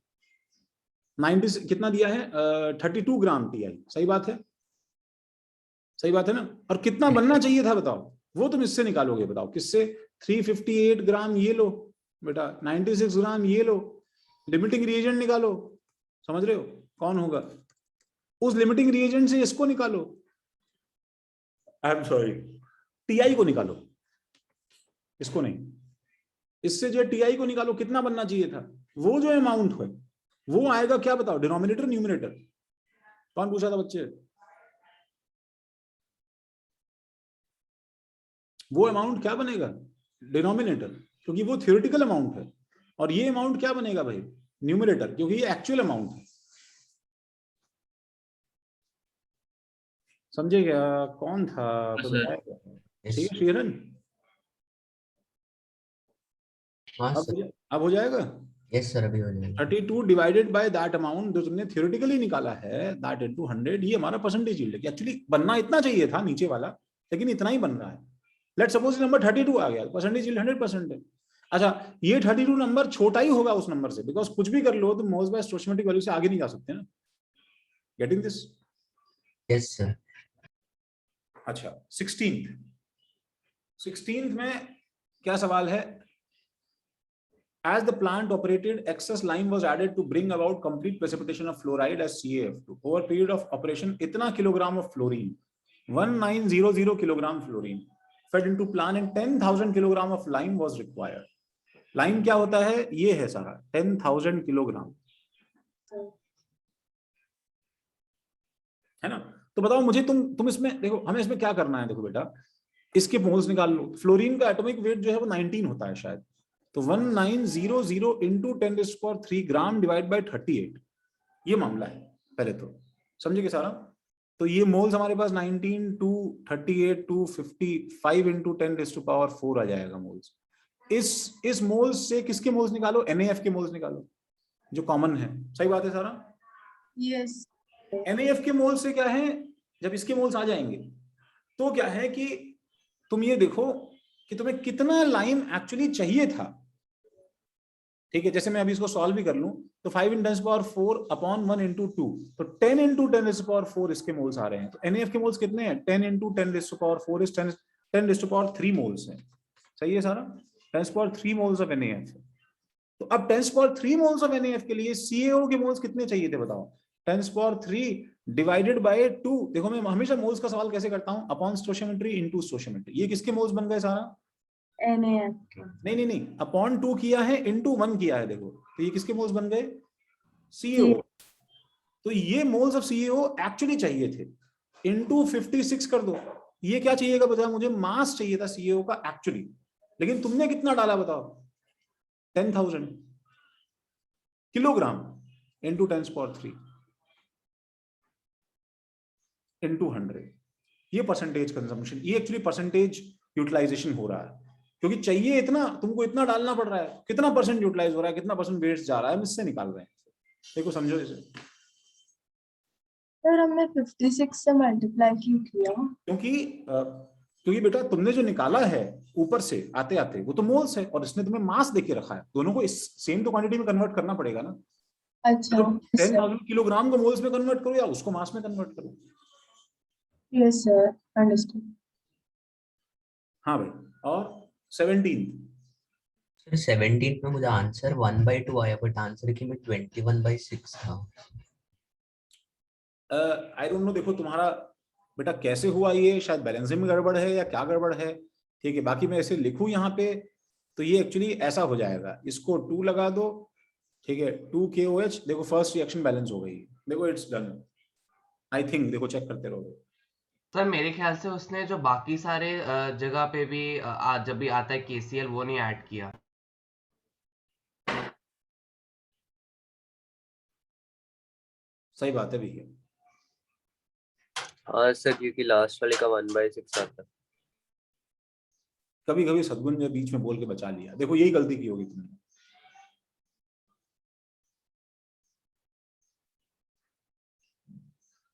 90 कितना दिया है? 32 ग्राम TI। सही बात है, सही बात है ना। और कितना बनना चाहिए था बताओ, वो तुम इससे निकालोगे। बताओ किससे? 358 ग्राम ये लो बेटा, 96 ग्राम ये लो, लिमिटिंग रिएजेंट निकालो। समझ रहे हो कौन होगा? उस लिमिटिंग रिएजेंट से इसको निकालो, आई एम सॉरी TI को निकालो, इसको नहीं, इससे जो TI को निकालो, कितना बनना चाहिए था। वो जो अमाउंट है वो आएगा क्या बताओ, डिनोमिनेटर न्यूमरेटर? कौन पूछा था बच्चे? वो अमाउंट क्या बनेगा? डिनोमिनेटर, क्योंकि वो थ्योरेटिकल अमाउंट है। और ये अमाउंट क्या बनेगा भाई? न्यूमरेटर, क्योंकि ये एक्चुअल अमाउंट है। समझे क्या? कौन था? ठीक है शेरन, अब हो जाएगा। यस सर, अभी हो जाएगा। 32 डिवाइडेड बाय दैट अमाउंट जो तुमने थ्योरेटिकली निकाला है, दैट इनटू 100, ये हमारा परसेंटेज यील्ड है। एक्चुअली बनना इतना चाहिए था नीचे वाला, लेकिन इतना ही बन रहा है। लेट्स सपोज नंबर 32 आ गया, परसेंटेज यील्ड 100% है। अच्छा, ये 32 नंबर छोटा ही होगा उस नंबर से, बिकॉज कुछ भी कर लो तो मोल्स बाय स्टोइचियोमेट्रिक वैल्यू से आगे नहीं जा सकते ना। Getting this? Yes sir. अच्छा 16th में क्या सवाल है? As the plant operated, excess lime was added to bring about complete precipitation of fluoride as CaF2. Over period of operation, इतना kilogram of fluorine, 1900 kilogram fluorine fed into plant and 10,000 kilogram of lime was required. Lime क्या होता है? ये है सारा 10,000 kilogram, है ना। तो बताओ मुझे, तुम इसमें देखो, हमें इसमें क्या करना है। देखो बेटा, इसके मोल्स निकाल लो। फ्लोरीन का एटॉमिक वेट जो है वो 19 होता है शायद, तो 1900 इंटू 10⁻³ ग्राम डिवाइड बाय 38, ये मामला है। पहले तो समझे क्या सारा? तो ये मोल्स हमारे पास 19 2 38 2 55 इंटू 10⁻⁴ आ जाएगा मोल्स। इस मोल्स से किसके मोल्स निकालो? NaF के मोल्स निकालो, जो कॉमन है। सही बात है सारा? यस। NaF के मोल्स से क्या है, जब इसके मोल्स आ जाएंगे तो क्या है कि तुम ये देखो कि तुम्हें कितना लाइम एक्चुअली चाहिए था। ठीक है, जैसे मैं अभी इसको सॉल्व भी कर लूं तो 5 × 10⁴ अपॉन 1 × 2, तो 10 × 10⁴ इसके मोल्स आ रहे हैं। तो NaF के मोल्स कितने हैं? 10 × 10⁴ इज 10⁻³ मोल्स है। सही है सारा? 10⁻³ मोल्स ऑफ NaF। तो अब 10⁻³ मोल्स ऑफ NaF के लिए CaO के मोल्स कितने चाहिए थे बताओ? 10⁻³ डिवाइडेड बाय 2। देखो मैं हमेशा मोल्स का सवाल कैसे करता हूं? Upon stoichiometry into stoichiometry. ये किसके मोल्स बन गए सारा? NaF। नहीं, अपॉन 2 किया है, इनटू 1 किया है। देखो तो ये किसके मोल्स बन गए? CaO। तो ये मोल्स ऑफ CaO एक्चुअली चाहिए थे, इंटू 56 कर दो। ये क्या चाहिएगा बताओ मुझे? मास चाहिए था सीएओ का एक्चुअली, लेकिन तुमने कितना डाला बताओ? 10,000 किलोग्राम इंटू 10⁻³ इंटू 100। ये परसेंटेज कंजम्पशन, ये एक्चुअली परसेंटेज यूटिलाइजेशन हो रहा है, क्योंकि चाहिए इतना, तुमको इतना डालना पड़ रहा है। कितना परसेंट यूटिलाइज हो रहा है, कितना परसेंट वेस्ट जा रहा है, हम इससे निकाल रहे हैं। देखो समझो इसे, सर हमने 56 से मल्टीप्लाई क्यों किया? क्योंकि बेटा तुमने जो निकाला है ऊपर से आते आते वो तो मोल्स है, और इसने तुम्हें मास देके रखा है। दोनों को इस सेम तो क्वांटिटी में कन्वर्ट करना पड़ेगा ना। अच्छा तो yes, sir. 10,000 किलोग्राम को मोल्स में कन्वर्ट करो या उसको मास में कन्वर्ट करो। Yes sir, understood. हाँ भाई, और 17 सर 17 में मुझे आंसर 1/2 आया, बट आंसर की में 21/6 था। आई डोंट नो, देखो तुम्हारा बेटा कैसे हुआ ये, शायद बैलेंसिंग में गड़बड़ है या क्या गड़बड़ है। ठीक है, बाकी मैं ऐसे लिखूं यहाँ पे तो ये एक्चुअली ऐसा हो जाएगा, इसको 2 लगा दो। ठीक है, 2 KOH, देखो फर्स्ट रिएक्शन बैलेंस हो गई, देखो इट्स डन आई थिंक। देखो चेक करते रहो। सर मेरे ख्याल से उसने जो बाकी सारे जगह पे भी जब भी आता है KCl वो नहीं ऐड किया। सही बात है भैया। हाँ सर, क्योंकि लास्ट वाले का 1/6 आता है। कभी कभी सदगुण ने बीच में बोल के बचा लिया, देखो यही गलती की होगी तुमने।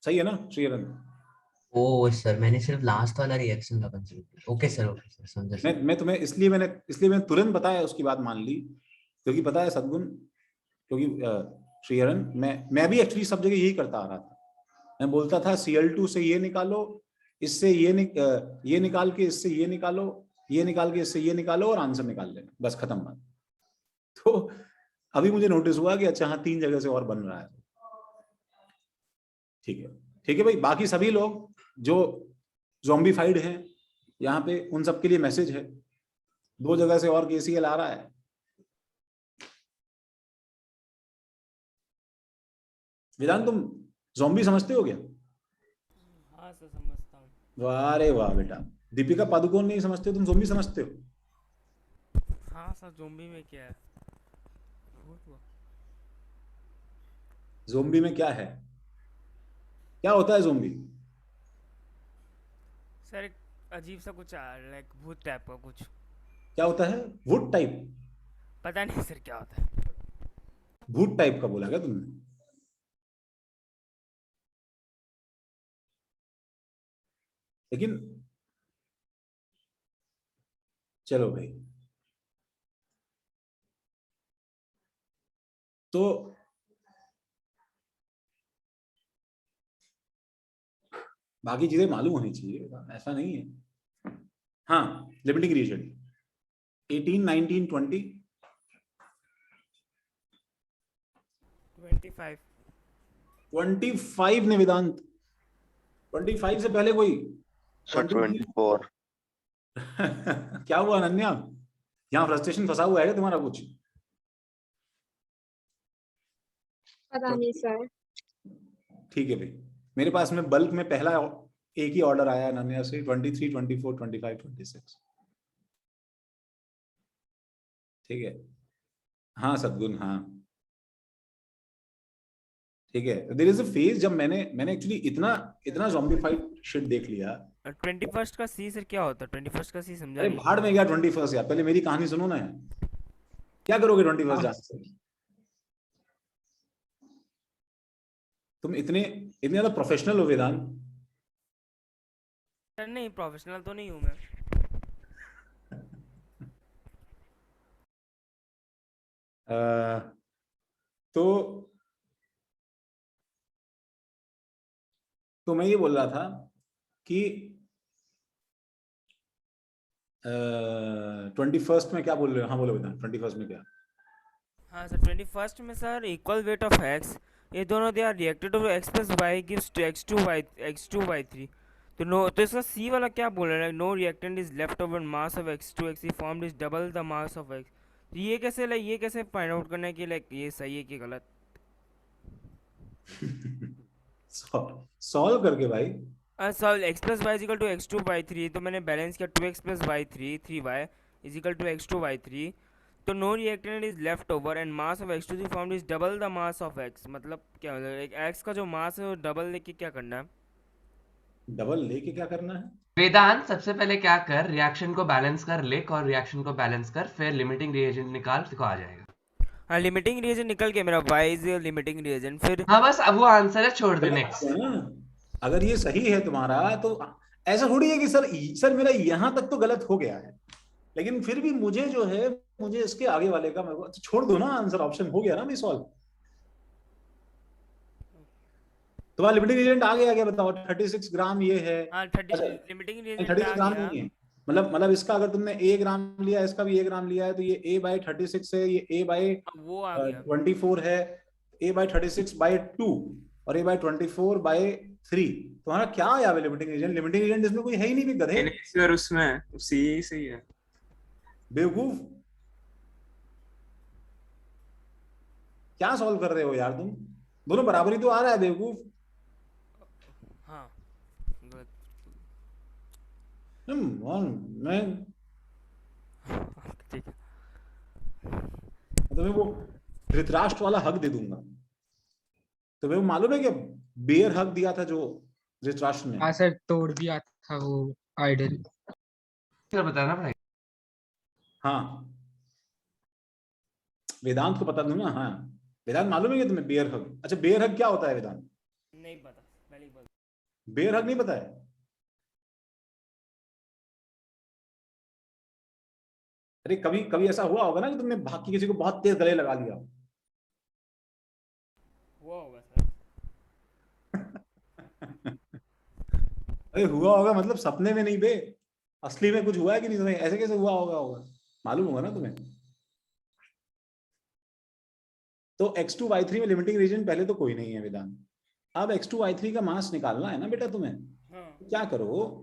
सही है ना श्रीहरन? ओ सर, मैंने सिर्फ लास्ट वाला रिएक्शन का कंसीडर किया। ओके सर समझा सर। मैं तुम्हें इसलिए मैंने तुरंत बताया, उसकी बात मान ली, क्योंकि पता है सदगुण, क्योंकि श्रीहरन मैं भी एक्चुअली सब जगह यही करता आ रहा था। मैं बोलता था Cl2 से ये निकालो, इससे ये निकाल के इससे ये निकालो, ये निकाल के इससे ये निकालो और आंसर निकाल लेना, बस खत्म बात। तो अभी मुझे नोटिस हुआ कि अच्छा हाँ 3 जगह से और बन रहा है। ठीक है भाई, बाकी सभी लोग जो ज़ॉम्बीफाइड हैं यहाँ पे, उन सब के लिए मैसेज है, 2 जगह से और KCl आ रहा है। वेदांत तुम ज़ॉम्बी समझते हो क्या? हाँ सर समझता हूँ। वाह रे वाह बेटा, दीपिका पादुकोण नहीं समझते हो, तुम ज़ॉम्बी समझते हो? हाँ सर, ज़ॉम्बी में क्या है? ज़ॉम्बी में क्या है, क्या होता है ज़ॉम्बी? सर एक अजीब सा कुछ लाइक भूत टाइप का कुछ। क्या होता है? Would type? पता नहीं सर क्या होता है। भूत टाइप का बोला क्या तुमने? लेकिन चलो भाई, तो बाकी चीजें मालूम होनी चाहिए, ऐसा नहीं है। हाँ, लिमिटिंग रीजन 18, 19, 20, 25। 25 ने वेदांत, 25 से पहले कोई? सर 24। क्या हुआ अनन्या, यहाँ फ्रस्ट्रेशन फंसा हुआ है तुम्हारा कुछ? पता नहीं सर। ठीक है भाई, मेरे पास में बल्क में पहला एक ही ऑर्डर आया अनन्या से, 23, 24, 25, 26। ठीक है, हाँ सदगुण, हाँ ठीक है। देयर इज अ फेज जब मैंने एक्चुअली इतना ज़ॉम्बीफाइड शिट देख लिया। 21 का सी सर क्या होता है? 21 का सी समझा अरे नहीं। भाड़ में गया 21 यार, पहले मेरी कहानी सुनो ना यार। क्या करोगे 21 जाने से? तुम इतने ज्यादा प्रोफेशनल हो वेदांत? सर नहीं, प्रोफेशनल तो नहीं हूँ मैं। तो मैं ये बोल रहा था कि 21 में क्या बोल रहे हो? हाँ बोलो वेदांत, 21 में क्या? हाँ सर, 21 में sir equal weight of x, ये दोनों they are reacted to x plus y gives to x2y3। तो नो, तो इसका सी वाला क्या बोल रहा है? No reactant is left over mass of x2x ही formed is double the mass of x। तो ये कैसे फाइंड आउट करना है कि लाइक ये सही है कि गलत? सॉल्व करके भाई, sir x plus y equal to x two y three, तो मैंने बैलेंस किया 2x plus y three 3y equal to x two y three, तो no reactant is left over and mass of x to the form is double the mass of x। मतलब क्या मतलब x का जो मास है वो double लेके क्या करना है? डबल लेके क्या करना है? वेदांत सबसे पहले क्या कर, रिएक्शन को बैलेंस कर, लिख और रिएक्शन को बैलेंस कर, फिर लिमिटिंग रिएजेंट निकाल, देखो आ जाएगा। हाँ लिमिटिंग रिएजेंट निकल के मेरा y इज लिमिटिंग रिएजेंट, फिर हाँ बस अब वो आंसर है, छोड़ दे नेक्स्ट। है ना? अगर ये सही है तुम्हारा तो ऐसा थोड़ी है कि सर मेरा यहां तक तो गलत हो गया है, लेकिन फिर भी मुझे जो है मुझे इसके आगे वाले का मेरे को तो छोड़ दो ना, आंसर ऑप्शन हो गया ना भाई सॉल्व। तुम्हारा लिमिटिंग एजेंट आ गया क्या बताओ? 36 ग्राम ये है। हाँ 30 लिमिटिंग रिएजेंट 36 आ ग्राम गया। नहीं है, मतलब इसका अगर तुमने a ग्राम लिया, इसका भी a ग्राम लिया है, तो ये a बाई 36 है, ये a बाई वो आ गया 24 है, a बाई 36 बाई 2 और a बाई 24 बाई 3। तुम्हारा क्या आया लिमिटिंग एजेंट? लिमिटिंग एजेंट इसमें कोई है ही नहीं भी गधे। नहीं सर, उसमें सी सही है। बेवकूफ, क्या सॉल्व कर रहे हो यार तुम? दोनों बराबरी तो आ रहा है बेवकूफ। हाँ मैं ठीक है। तुम्हें वो धृतराष्ट्र वाला हक दे दूंगा। तुम्हें वो मालूम है कि बेयर हक दिया था जो धृतराष्ट्र ने? हाँ सर, तोड़ दिया था वो आइडल। सर बताना भाई। हाँ वेदांत को पता दूं ना। हाँ वेदांत मालूम है कि तुम्हें बेयर हग? अच्छा बेयर हग क्या होता है वेदांत? नहीं पता, पहली बार। बेयर हग नहीं पता है? अरे कभी कभी ऐसा हुआ होगा ना कि तुमने भाग के किसी को बहुत तेज गले लगा लिया। हुआ होगा सर। अरे हुआ होगा मतलब सपने में नहीं बे, असली में कुछ हुआ है कि नहीं? तुम्हें ऐसे कैसे हुआ होगा मालूम होगा ना तुम्हें। तो x2 y3 में लिमिटिंग रीजन पहले तो कोई नहीं है वेदांत। अब x2 y3 का मास निकालना है ना बेटा तुम्हें। हाँ। क्या करो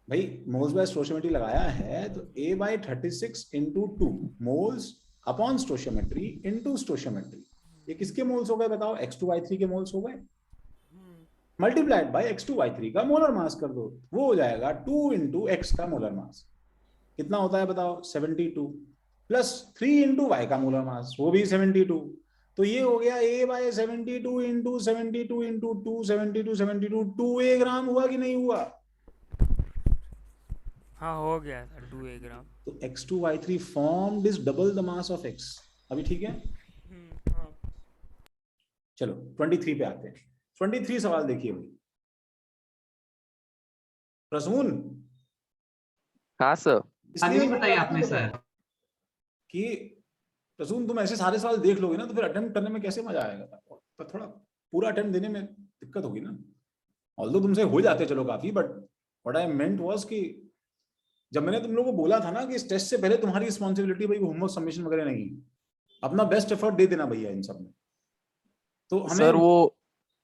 भाई, मोल्स बाय स्टोइशियोमेट्री लगाया है तो a by 36 into 2 moles upon stoichiometry into stoichiometry. ये किसके मोल्स हो गए बताओ? x2 y3 के मोल्स हो गए, मल्टीप्लाइड बाय x2 y3 का मोलर मास कर दो, वो हो जाएगा 2 इंटू x का मोलर मास। कितना होता है बताओ? 72 प्लस 3 इंटू y का मोलर मास, वो भी 72। तो ये हो गया a by 72 into 72 into 2 72 2a gram हुआ कि नहीं हुआ? हाँ हो गया सर 2 ग्राम। तो x2 y3 formed is double the mass of x। अभी ठीक है? हाँ। चलो 23 पे आते हैं। 23 सवाल देखिए भाई। प्रसून। हाँ सर। आगे बताइए आपने सर कि प्रसून तुम ऐसे सारे सवाल देख लोगे ना तो फिर अटेम्प्ट करने में कैसे मजा आएगा? तो थोड़ा पूरा अटेम्प्ट देने में दिक्कत होगी ना। ऑल्दो तुमसे हो जाते चलो काफी, but what I meant was कि जब मैंने तुम लोगों को बोला था ना कि इस टेस्ट से पहले तुम्हारी रिस्पॉन्सिबिलिटी भाई होमवर्क सबमिशन वगैरह नहीं है, अपना बेस्ट एफर्ट दे देना भैया इन सब में। तो हमें सर वो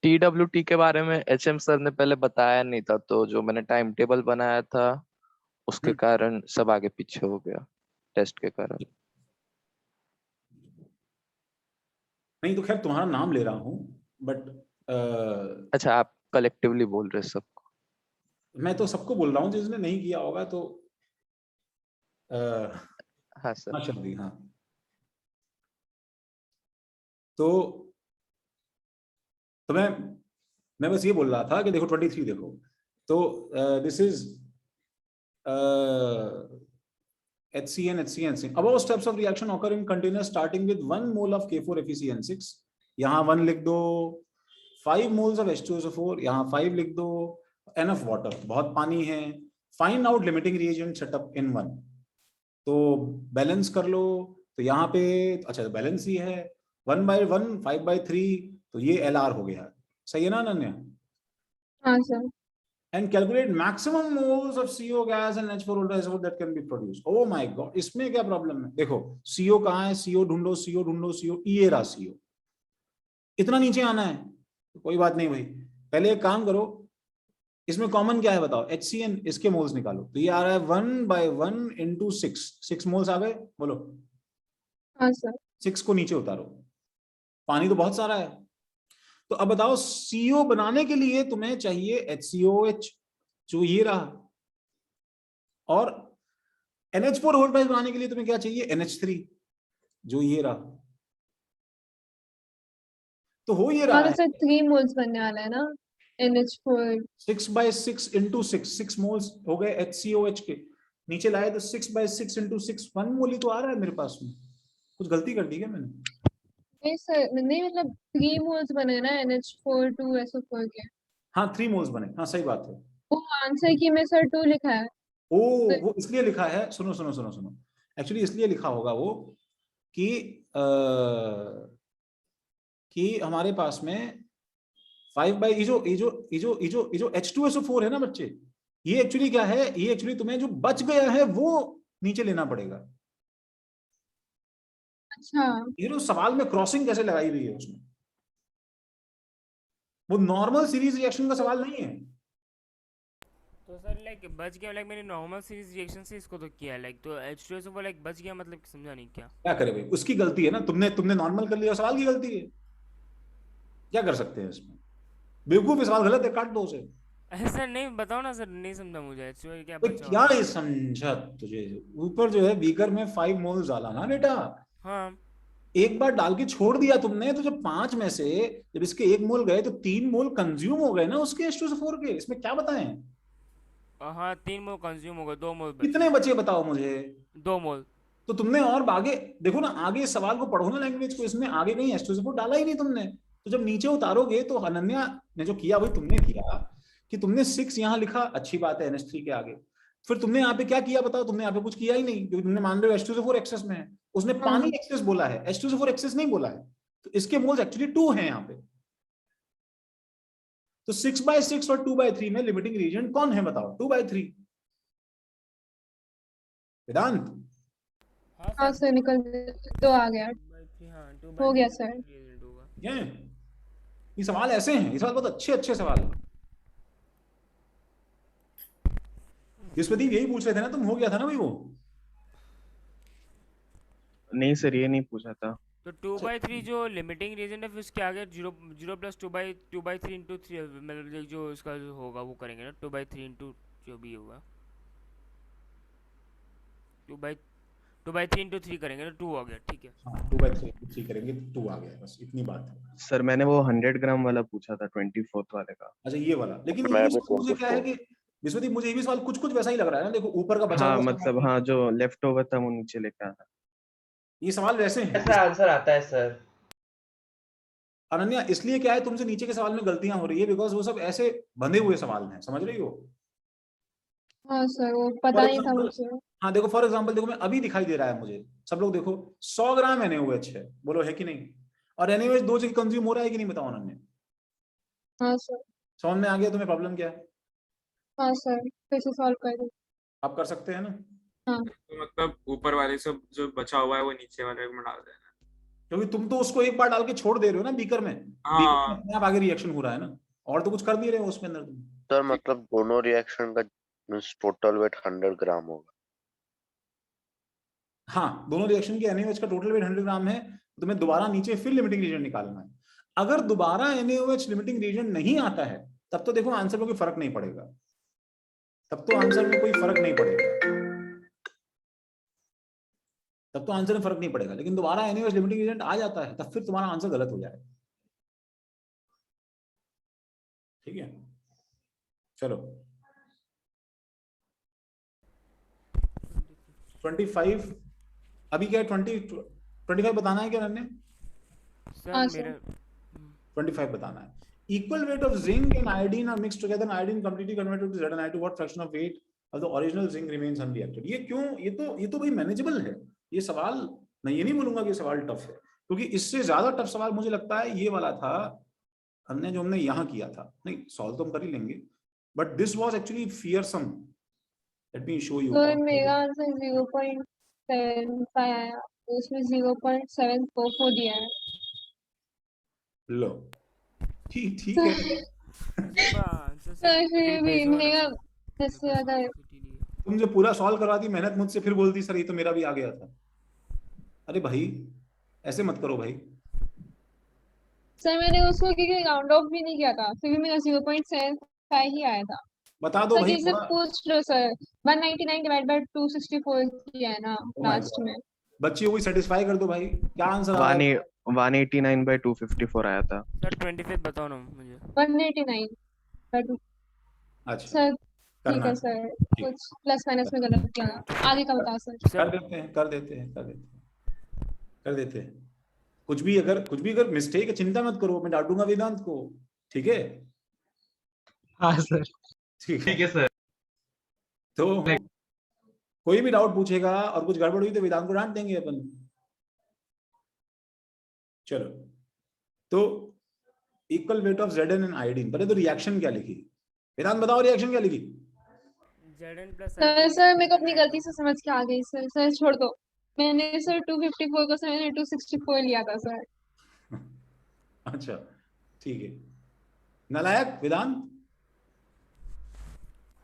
TWT के बारे में HM सर ने पहले बताया नहीं था, तो जो मैंने टाइम टेबल बनाया था उसके कारण सब आगे पीछे हो गया टेस्ट के कारण। नहीं तो खैर तुम्हारा नाम ले रहा हूँ, बट अच्छा आप कलेक्टिवली बोल रहे सबको? मैं तो सबको बोल रहा हूँ जिसने नहीं किया होगा तो हाँ सर। शब्दी। हाँ तो मैं बस ये बोल रहा था कि देखो 23 देखो, तो this is HCN HCN6। Above steps of reaction occur in containers starting with 1 mole of K4FeCN6। यहाँ 1 लिख दो, 5 moles of H2SO4, यहाँ 5 लिख दो, enough water, बहुत पानी है, find out limiting reagent setup in 1। तो बैलेंस कर लो, तो यहाँ पे अच्छा बैलेंस ही है 1/1 5/3, तो ये LR हो गया। सही है ना अनन्या? हाँ sir. And calculate maximum moles of CO gas and H4 ultra that can be produced। Oh my God, इसमें क्या प्रॉब्लम है? देखो CO कहाँ है? CO ढूंढो, CO ढूंढो, CO, ये रहा CO। इतना नीचे आना है तो कोई बात नहीं भाई, पहले एक काम करो, इसमें कॉमन क्या है बताओ? HCN, इसके मोल्स निकालो। तो ये आ रहा है 1/1 इंटू 6 मोल्स आ गए, बोलो। हाँ सर। 6 को नीचे उतारो, पानी तो बहुत सारा है। तो अब बताओ CO बनाने के लिए तुम्हें चाहिए HCOH, जो ये रहा, और NH4 होल प्राइस बनाने के लिए तुम्हें क्या चाहिए, NH3, जो ये रहा। तो हो ये रहा हाँ तो है सर 3 मोल्स बनने वाला है ना NH4। 6/6 into 6 मोल्स हो गए HCOH के, नीचे लाए तो 6/6 into 6 1 मोल ही तो आ रहा है मेरे पास में। कुछ गलती कर दी क्या मैंने? नहीं सर, नहीं मतलब 3 मोल्स बने ना NH4 2SO4 के। हाँ 3 मोल्स बने, हाँ सही बात है। वो आंसर की में सर 2 लिखा है। ओ वो इसलिए लिखा है, सुनो सुनो सुनो सुनो, एक्चुअली इसलिए लिखा होगा वो कि कि हमारे पास में 5 ये जो H2SO4 है ना बच्चे, ये एक्चुअली क्या है, ये एक्चुअली तुम्हें जो बच गया है वो नीचे लेना पड़ेगा। अच्छा ये जो सवाल में क्रॉसिंग कैसे लगाई हुई है उसमें, वो नॉर्मल सीरीज रिएक्शन का सवाल नहीं है। तो सर लाइक बच गया, लाइक मैंने नॉर्मल सीरीज रिएक्शन से इसको तो किया, लाइक तो H2SO4 लाइक बच गया, मतलब समझा नहीं क्या। क्या करे भाई, उसकी गलती है ना, तुमने नॉर्मल कर लिया, सवाल की गलती है, क्या कर सकते हैं इसमें, बेवकूफ, सवाल गलत है, काट दो उसे। ऐसा नहीं, बताओ ना सर, नहीं समझा मुझे H2 क्या तो बचा क्या होगा। ये समझा तुझे, ऊपर जो है बीकर में 5 मोल्स डाला ना बेटा, हाँ एक बार डाल के छोड़ दिया तुमने, तो जब 5 में से जब इसके 1 मोल गए तो 3 मोल कंज्यूम हो गए ना उसके H2SO4 के, इसमें क्या बताएं, हाँ 3 मोल कंज्यूम हो गए, 2 मोल बचे। कितने बचे बताओ मुझे। 2 मोल। तो तुमने और आगे देखो ना, आगे इस सवाल को पढ़ो ना लैंग्वेज को, इसमें आगे कहीं H2SO4 डाला ही नहीं तुमने। तो जब नीचे उतारोगे तो अनन्या ने जो किया वही तुमने किया, कि तुमने 6 यहाँ लिखा, अच्छी बात है NH3 के आगे, फिर तुमने यहाँ पे क्या किया बताओ, तुमने यहाँ पे कुछ किया ही नहीं, क्योंकि तुमने मान रहे हो H2SO4 एक्सेस में है, उसने पानी एक्सेस बोला है, H2SO4 एक्सेस नहीं बोला है, तो इसके मोल्स एक्चुअली 2 हैं यहाँ पे। तो 6/6 और 2/3 में लिमिटिंग रीजन कौन है बताओ, 2/3। वेदांत हाँ सर निकल तो आ गया, हो गया सर। ये सवाल ऐसे हैं, ये सवाल बहुत अच्छे सवाल हैं। विश्वदीप यही पूछ रहे थे ना तुम, हो गया था ना भाई वो? नहीं सर ये नहीं पूछा था। तो 2/3 जो लिमिटिंग रीजन है, फिर उसके आगे 0 + 2/3 into 3, मतलब जो इसका जो होगा वो करेंगे ना, 2/3 into जो भी होगा, 2/3 into 3 करेंगे ना, 2 आ गया, ठीक है। हाँ 2/3 करेंगे तो 2 आ गया, बस इतनी बात है। सर मैंने वो 100 ग्राम वाला पूछा था 24th वाले का। अच्छा ये वाला, लेकिन मैं ये भी मुझे क्या है कि विश्वदीप, मुझे ये भी सवाल कुछ वैसा ही लग रहा है ना, देखो ऊपर का बचा हाँ हुआ मतलब हाँ जो लेफ्ट ओवर था वो नीचे लेके आना। ये सवाल वैसे हैं। ऐसा आंसर आता है सर। अनन्या इसलिए क्या है तुमसे नीचे के सवाल में गलतियां हो रही है, बिकॉज वो सब ऐसे बंधे हुए सवाल हैं, समझ रही हो? हाँ सर वो पता नहीं था मुझे। हाँ देखो फॉर एग्जांपल, देखो मैं अभी दिखाई दे रहा है मुझे, सब लोग देखो 100 ग्राम NaOH है, बोलो है कि नहीं, और NaOH 2 जगह कंज्यूम हो रहा है कि नहीं, बताओ अनन्या। हाँ सर। समझ में आ गया तुम्हें प्रॉब्लम क्या है? हाँ सर फिर से सॉल्व कर दो। आप कर सकते हैं ना? हाँ तो मतलब ऊपर वाले सब जो बचा हुआ है वो नीचे वाले में डाल देना, क्योंकि तुम तो उसको एक बार डाल के छोड़ दे रहे हो ना बीकर में, बीकर में अपने आप आगे रिएक्शन हो रहा है ना, और तो कुछ कर नहीं रहे हो उसके अंदर तुम। सर मतलब दोनों रिएक्शन का टोटल वेट 100 ग्राम होगा। हाँ दोनों रिएक्शन की NaOH का टोटल वेट 100 ग्राम है, तुम्हें दोबारा नीचे फिर लिमिटिंग रीजन निकालना है। अगर दोबारा NaOH लिमिटिंग रीजन नहीं आता है, तब तो देखो आंसर में कोई फर्क नहीं पड़ेगा, तब तो आंसर में कोई फर्क नहीं पड़ेगा, तब तो आंसर में फर्क नहीं पड़ेगा। लेकिन दोबारा NaOH लिमिटिंग रीजन आ जाता है, तब फिर तुम्हारा आंसर गलत हो जाएगा। ठीक है चलो 25, अभी क्या है 25 बताना है क्या हमने? हाँ सर सर। मेरा 25 बताना है। Equal weight of zinc and iodine are mixed together and iodine completely converted to ZnI2. What fraction of weight of the original zinc remains unreacted? ये क्यों, ये तो भाई मैनेजेबल है ये सवाल, मैं ये नहीं बोलूंगा कि सवाल टफ है, क्योंकि इससे ज्यादा टफ सवाल मुझे लगता है ये वाला था हमने जो हमने यहाँ किया था। नहीं सॉल्व तो हम कर ही लेंगे, but this was actually fearsome. Let me show you. तो मेरा आंसर 0.75 आया, उसमें 0.744 दिया है। लो ठीक है। सर फिर भी मेरा इससे ज्यादा है। तुम जो पूरा सॉल्व करवा दी मेहनत मुझसे, फिर बोलती सर ये तो मेरा भी आ गया था। अरे भाई ऐसे मत करो भाई। सर मैंने उसको क्योंकि राउंड ऑफ भी नहीं किया था, फिर भी मेरा 0.75 ही आया था। बता दो सर भाई जैसे थोड़ा। पूछ लो सर, 199 डिवाइड बाय 264 किया है ना Oh my लास्ट God. में। बच्चियों को सेटिस्फाई कर दो भाई, क्या आंसर आ रहा है? 189/254 आया था। सर 25 बताओ ना मुझे। 189 बट अच्छा सर ठीक करना है है, सर, ठीक कुछ प्लस माइनस में गलत किया ना। आगे का बताओ सर। कर देते हैं, कर देते हैं, कर देते हैं, कर देते हैं। कुछ भी अगर मिस्टेक है चिंता मत करो, मैं डांटूंगा वेदांत को, ठीक है? हाँ सर। ठीक है। ठीक है सर। तो कोई भी डाउट पूछेगा और कुछ गड़बड़ हुई तो वेदांत को डांट देंगे अपन। चलो, तो equal weight of Zn and iodine, पहले तो रिएक्शन क्या लिखी? वेदांत बताओ रिएक्शन क्या लिखी? Zn प्लस सर सर मेरे को अपनी गलती से समझ के आ गई सर, सर छोड़ दो। मैंने सर 254 को सर मैंने 264 लिया था सर। अच्छा ठीक है। नालायक वेदांत,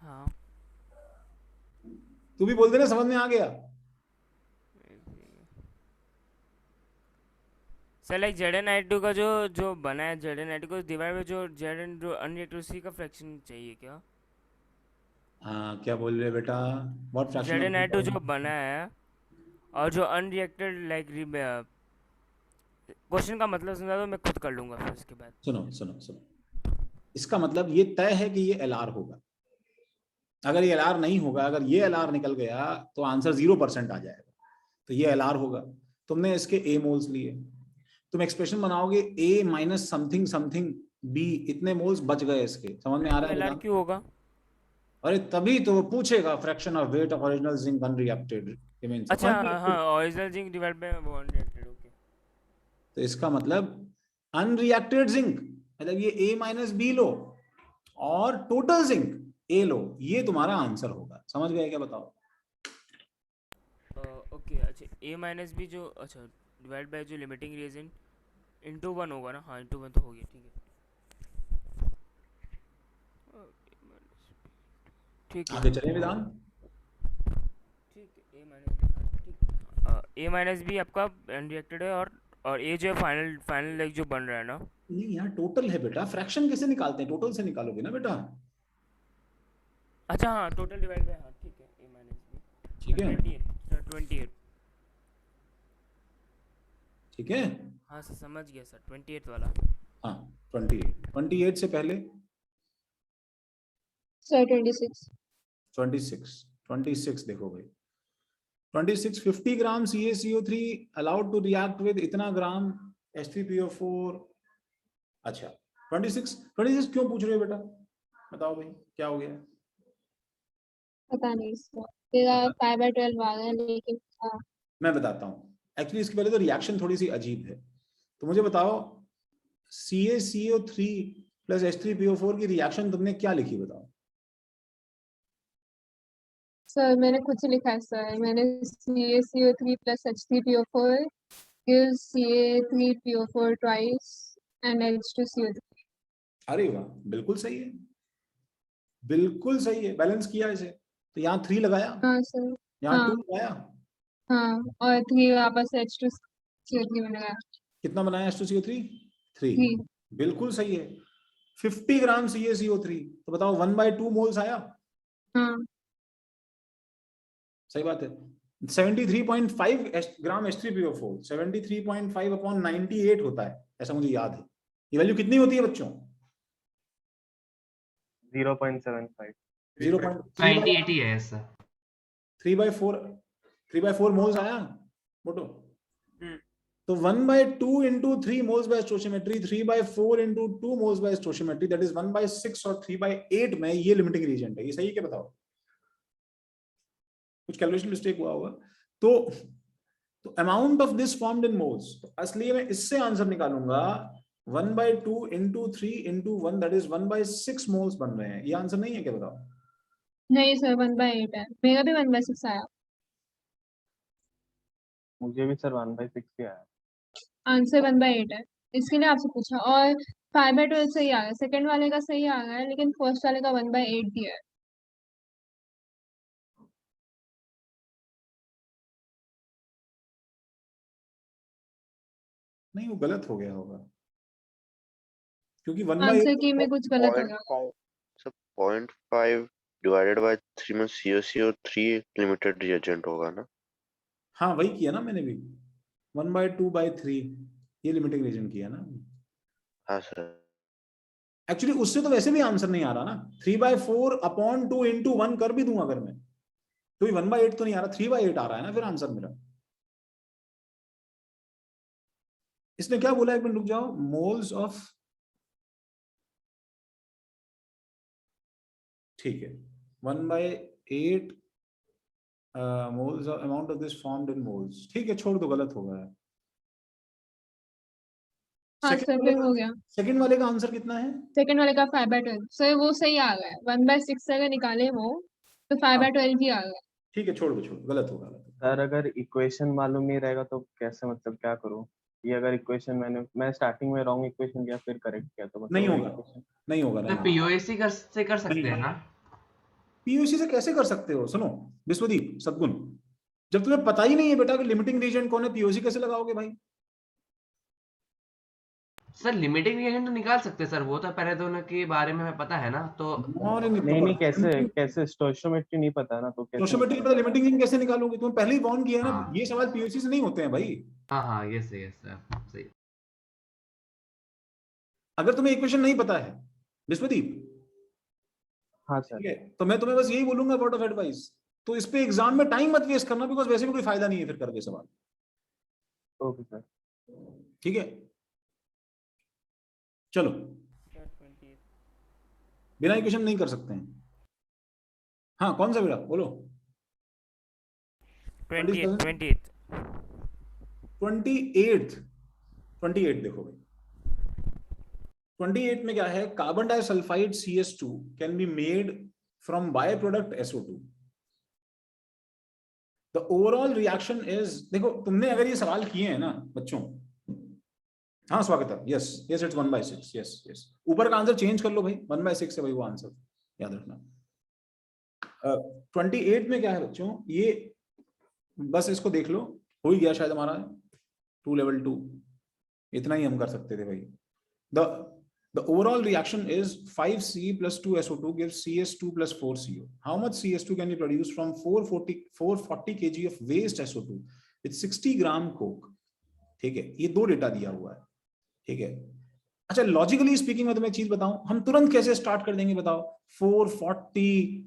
हाँ तू भी बोल देना समझ में आ गया। सर लाइक Zn/2 का जो बना है Zn/2 को डिवाइड बाय जो Zn जो अनरिएक्टेड उसी का फ्रैक्शन चाहिए क्या? हाँ क्या बोल रहे बेटा? व्हाट फ्रैक्शन Zn/2 जो बना है और जो अनरिएक्टेड लाइक क्वेश्चन का मतलब समझा दो, मैं खुद कर लूंगा फिर उसके बाद। सुनो सुनो सुनो, इसका मतलब ये तय है कि ये LR होगा। अगर ये LR नहीं होगा, अगर ये LR निकल गया तो आंसर 0% आ जाएगा, तो ये LR होगा। तुमने इसके A मोल्स लिए, तुम एक्सप्रेशन बनाओगे A minus something something B, इतने मोल्स बच गए इसके, समझ में आ रहा है? LR क्यों होगा? अरे तभी तो वो पूछेगा fraction of weight of original zinc unreacted remains. अच्छा हाँ, ओरिजिनल जिंक डिवाइड बाय वो अनरिएक्टेड, ओके। तो इसका मतलब अनरिएक्टेड जिंक, मतलब ये A माइनस B लो और टोटल जिंक A लो, ये तुम्हारा आंसर होगा। समझ गए क्या? बताओ। ओके अच्छा, A माइनस बी जो अच्छा डिवाइड बाय जो लिमिटिंग रीजन इंटू 1 होगा ना? हाँ इंटू 1 तो हो गया, ठीक है ठीक है। आगे चले वेदांत। ठीक है A माइनस बी, हाँ ठीक। A माइनस बी आपका अनरिएक्टेड है और A जो है फाइनल लाइक जो बन रहा है ना? नहीं यहाँ टोटल है बेटा, फ्रैक्शन कैसे निकालते हैं? टोटल से निकालोगे ना बेटा। अच्छा हाँ टोटल डिवाइड बाय, हाँ ठीक है A माइनस बी, ठीक है 28 ठीक है। हाँ सर समझ गया सर, 28 वाला। हाँ 28 से पहले सर 26 26 देखो भाई, 26 50 gram CaCO3 allowed to react with इतना ग्राम H3PO4। अच्छा 26 क्यों पूछ रहे हो बेटा? बताओ भाई क्या हो गया? पता नहीं सर, तेरा 5/12 आ गया लेकिन हाँ। मैं बताता हूँ, एक्चुअली इसके पहले तो रिएक्शन थोड़ी सी अजीब है। तो मुझे बताओ CaCO3 प्लस H3PO4 की रिएक्शन तुमने क्या लिखी? बताओ। सर मैंने खुद से लिखा है सर, मैंने CaCO3 plus H3PO4 gives Ca3PO4 twice and H2CO3। अरे वाह, बिल्कुल सही है, बिल्कुल सही है, बैलेंस किया इसे। तो यहाँ 3 लगाया, हाँ सर। यहाँ हाँ 2 लगाया, हाँ और 3 वापस H2CO3 में लगाया। कितना बनाया H2CO3? 3। 3। बिल्कुल सही है। 50 ग्राम CaCO3, तो बताओ 1/2 मोल्स आया। हाँ सही बात है। 73.5 ग्राम H3PO4 73.5 अपॉन 98 होता है, ऐसा मुझे याद है। ये वैल्यू कितनी होती है बच्चों? 0.75। 98 ही है सर। 3/4 मोल्स आया मोटो। तो 1/2 into 3 moles by stoichiometry, 3/4 into 2 moles by stoichiometry, that is 1/6 और 3/8 में ये लिमिटिंग रीजन है। ये सही है क्या? बताओ, कुछ कैलकुलेशन मिस्टेक हुआ होगा। तो amount of this formed in moles, तो असली में इससे आंसर निकालूंगा 1/2 into 3 into 1, that is 1/6 moles बन रहे हैं। ये आंसर नहीं है क्या? बताओ। नहीं सर 1/8 है, मेरा भी 1/6 आया। मुझे भी सर 1/6 ही आया। आंसर 1/8 है, इसके लिए आपसे पूछा। और 5/12 सही आ गया, सेकंड वाले का सही आ गया है लेकिन फर्स्ट वाले का 1/8 दिया है। नहीं वो गलत हो गया होगा, क्योंकि 1/8 आंसर की में कुछ गलत हो गया। 0.5 डिवाइडेड बाय 3 में CaCO3 लिमिटेड रिएजेंट होगा ना? हाँ वही किया ना मैंने भी, 1/2/3 ये लिमिटिंग रीजन किया ना। हाँ सर। एक्चुअली उससे तो वैसे भी आंसर नहीं आ रहा ना, 3/4/2 into 1 कर भी दूंगा अगर मैं, तो 1/8 तो नहीं आ रहा, 3/8 आ रहा है ना फिर आंसर मेरा। इसने क्या बोला, एक मिनट रुक जाओ, मोल्स ऑफ, ठीक है 1/8 moles amount of this formed in moles, ठीक है छोड़ दो, गलत होगा यार। हाँ सर फिर हो गया। सेकंड वाले का आंसर कितना है? सेकंड वाले का 5/12 सर, वो सही आ गया है। 1/6 अगर निकाले वो तो 5/12 ही आ गया। ठीक है छोड़ दो, छोड़ दो, गलत होगा। सर अगर इक्वेशन मालूम नहीं रहेगा तो कैसे, मतलब क्या करूँ? ये अगर इक्वेशन मैं स्टार्टिंग में रॉन्ग इक्वेशन किया फिर करेक्ट किया तो मतलब नहीं होगा, नहीं होगा, तो नहीं होगा। पीओएसी से कर सकते हैं ना? पीयूसी से कैसे कर सकते हो? सुनो विश्वदीप, सद्गुण, जब तुम्हें पता ही नहीं है बेटा कि लिमिटिंग रीजन कौन है, पीओसी कैसे लगाओगे भाई? सर लिमिटिंग रिएजेंट तो निकाल सकते हैं सर, वो तो पहले दोनों के बारे में हमें पता है ना, तो नहीं कैसे स्टोइचियोमेट्री नहीं पता ना, तो कैसे स्टोइचियोमेट्री पता, लिमिटिंग रीजन कैसे निकालोगे? तुम पहले ही वार्न किया ना, हाँ। ये सवाल पीओसी से नहीं होते हैं भाई। हाँ ये सही है सर, सही। अगर तुम्हें इक्वेशन नहीं पता है विश्वदीप, हाँ सर, ठीक है, तो मैं तुम्हें बस यही बोलूंगा वर्ड ऑफ एडवाइस, तो इस पे एग्जाम में टाइम मत वेस्ट करना, बिकॉज वैसे भी कोई फायदा नहीं है फिर करके सवाल। ओके सर, ठीक है चलो, बिना इक्वेशन नहीं कर सकते हैं। हाँ कौन सा बेटा बोलो? 28 देखो भाई, 28 में क्या है, carbon disulphide CH2 can be made from by product SO2। The overall reaction is, देखो तुमने अगर ये सवाल किए हैं ना बच्चों, हाँ स्वागत है, yes yes it's 1/6, yes yes, ऊपर का आंसर चेंज कर लो भाई, 1/6 है भाई वो आंसर, याद रखना। 28 में क्या है बच्चों, ये बस इसको देख लो, हो ही गया शायद हमारा 2 level 2, इतना ही हम कर सकते थे भाई। The overall reaction is 5C plus 2SO2 gives CS2 plus 4CO. How much CS2 can be produced from 440 kg of waste SO2 with 60 gram coke? ठीक है, ये दो डेटा दिया हुआ है, ठीक है। अच्छा लॉजिकली स्पीकिंग में तुम्हें एक चीज बताऊं, हम तुरंत कैसे स्टार्ट कर देंगे बताओ? 440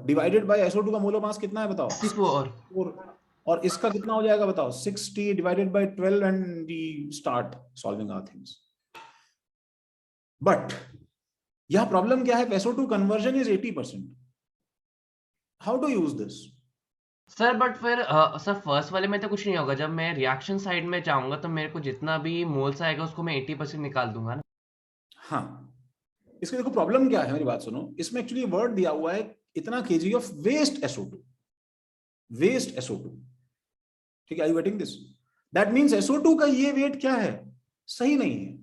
डिवाइडेड बाय SO2 का मोलर मास कितना है बताओ? 4, और इसका कितना हो जाएगा बताओ? 60 divided by 12 and we start solving our things. But यह प्रॉब्लम क्या है, SO2 conversion is 80%। How to use this? Sir but फिर सर फर्स्ट वाले में तो कुछ नहीं होगा, जब मैं रिएक्शन साइड में जाऊंगा तो मेरे को जितना भी मोल्स आएगा उसको मैं 80% निकाल दूंगा ना। हाँ इसके देखो प्रॉब्लम क्या है, मेरी बात सुनो, इसमें एक्चुअली वर्ड दिया हुआ है इतना KG of waste SO2, waste SO2, ठीक है, I you getting this? That means SO2 का ये वेट क्या है, सही नहीं है।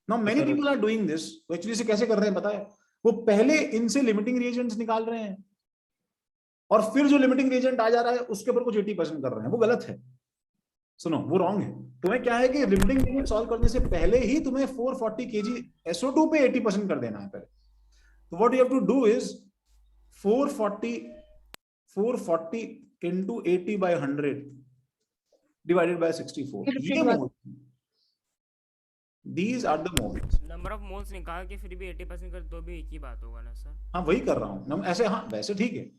Now many people are doing this, वो एक्चुअली इसे कैसे कर रहे हैं पता है? वो पहले इनसे लिमिटिंग रिएजेंट्स निकाल रहे हैं और फिर जो लिमिटिंग रिएजेंट आ जा रहा है उसके ऊपर कुछ 80% कर रहे हैं, वो गलत है। सुनो वो रॉन्ग है। तुम्हें क्या है कि लिमिटिंग रिएजेंट सॉल्व करने से पहले ही तुम्हें 440 kg SO2 पे 80% कर देना है पहले। तो what you have to do is 440 into 80/100 divided by 64. ये mole, these are the moles. Number of moles निकाल के फिर भी 80% कर तो भी एक ही बात होगा ना सर? हाँ वही कर रहा हूँ ऐसे, हाँ वैसे ठीक है,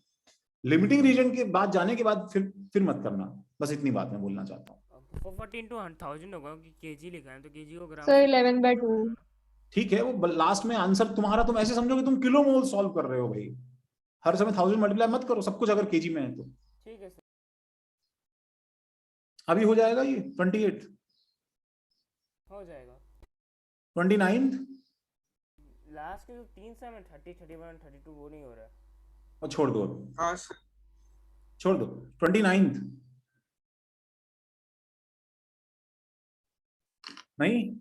लिमिटिंग रीजन के बाद जाने के बाद फिर मत करना, बस इतनी बात मैं बोलना चाहता हूँ। 440 into 1000 होगा कि केजी लिखा है तो केजी को ग्राम। सर 11/2 ठीक है, वो लास्ट में आंसर तुम्हारा, तुम ऐसे समझो कि तुम किलो मोल सॉल्व कर रहे हो भाई, हर समय 1000 मल्टीप्लाई मत करो सब कुछ अगर केजी में है तो। ठीक है सर, अभी हो जाएगा ये 28 हो जाएगा। 29 लास्ट के जो 3 से में 30 31 32 वो नहीं हो रहा है, और छोड़ दो, हाँ छोड़ दो। 29 नहीं,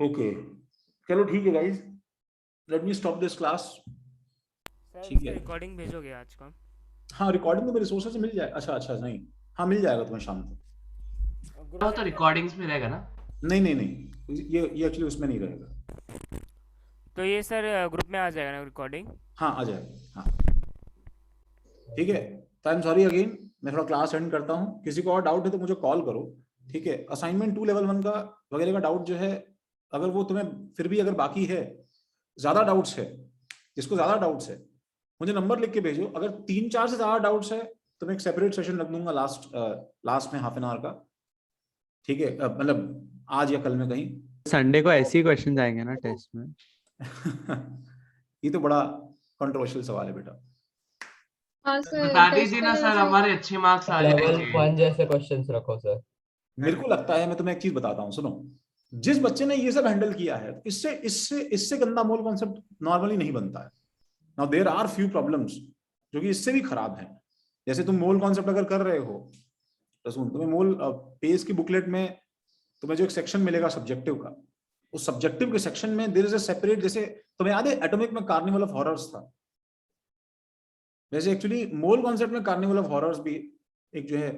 ओके चलो ठीक है guys, let me stop this class. ठीक है, रिकॉर्डिंग भेजोगे आज का? हाँ रिकॉर्डिंग तो मेरे रिसोर्सेज से मिल जाए। अच्छा नहीं, हाँ मिल जाएगा तुम्हें शाम को। तो रिकॉर्डिंग्स में रहेगा ना? नहीं ये एक्चुअली उसमें नहीं रहेगा। तो ये सर ग्रुप में आ जाएगा ना रिकॉर्डिंग? हाँ आ जाएगा, हाँ ठीक है। तो आई एम सॉरी अगेन, मैं थोड़ा क्लास एंड करता हूँ। किसी को और डाउट है तो मुझे कॉल करो, ठीक है। असाइनमेंट 2 लेवल 1 का वगैरह का डाउट जो है, अगर वो तुम्हें फिर भी अगर बाकी है, ज्यादा डाउट्स है, जिसको ज्यादा डाउट्स है मुझे नंबर लिख के भेजो। अगर 3-4 से ज्यादा डाउट्स है तो मैं एक सेपरेट सेशन रख दूंगा लास्ट में, हाफ एन आवर का, ठीक है। मतलब आज या कल में कहीं। संडे को ऐसे ही क्वेश्चन आएंगे ना टेस्ट में? ये तो बड़ा कंट्रोवर्शियल सवाल है बेटा। हाँ सर, बता टेस्ट दीजिए का ना तो सर, वैसे हमारे अच्छे मार्क्स आ लेवल जाएंगे। 1 जैसे क्वेश्चंस रखो सर। मेरे को लगता है, मैं तुम्हें एक चीज बताता हूँ, सुनो। जिस बच्चे ने ये सब हैंडल किया है, इससे इससे इससे गंदा मोल कॉन्सेप्ट नॉर्मली नहीं बनता है। Now there are few problems जो कि इससे भी खराब है। जैसे तुम मोल कॉन्सेप्ट अगर कर रहे हो तो सुन, तुम्हें मोल पेज की बुकलेट में तुम्हें जो एक सेक्शन मिलेगा सब्जेक्टिव का, उस सब्जेक्टिव के सेक्शन में देयर इज अ सेपरेट, जैसे तुम्हें याद है एटॉमिक में कार्निवल ऑफ हॉरर्स था, वैसे एक्चुअली मोल कॉन्सेप्ट में कार्निवल ऑफ हॉरर्स भी एक जो है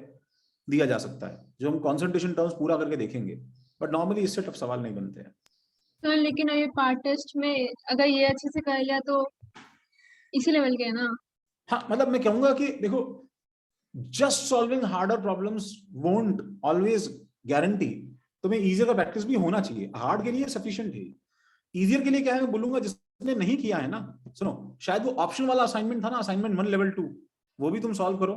दिया जा सकता है, जो हम कॉन्सेंट्रेशन टर्म्स पूरा करके देखेंगे। बट नॉर्मली इससे टफ सवाल नहीं बनते हैं। सर, लेकिन ये पार्ट टेस्ट में अगर ये अच्छे से कर लिया तो इसी लेवल के है ना? हाँ मतलब मैं कहूंगा कि देखो, just solving harder problems won't always guarantee. तुम्हें इजियर का प्रैक्टिस भी होना चाहिए, हार्ड के लिए सफिशिएंट है। इजियर के लिए क्या है, मैं बोलूंगा जिसने नहीं किया है ना, सुनो, शायद वो ऑप्शन वाला असाइनमेंट था ना, असाइनमेंट 1 लेवल 2, वो भी तुम सॉल्व करो।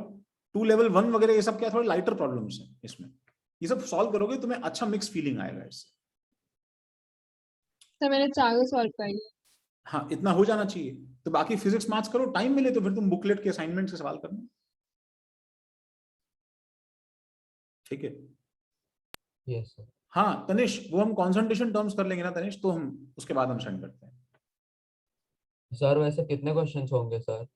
2 लेवल 1 वगैरह ये सब क्या थोड़े लाइटर प्रॉब्लम्स है इसमें, ये सब सॉल्व करोगे तुम्हें अच्छा मिक्स फीलिंग आएगा इससे। सर, मैंने चारों सॉल्व कर लिया। हाँ इतना हो जाना चाहिए। तो बाकी फिजिक्स मैथ्स करो, टाइम मिले तो फिर तुम बुकलेट के असाइनमेंट से सवाल करना, ठीक है। Yes sir. हाँ तनिष, वो हम कंसंट्रेशन टर्म्स कर लेंगे ना तनिष, तो हम उसके बाद हम सेंड करते हैं। सर वैसे कितने क्वेश्चंस होंगे सर?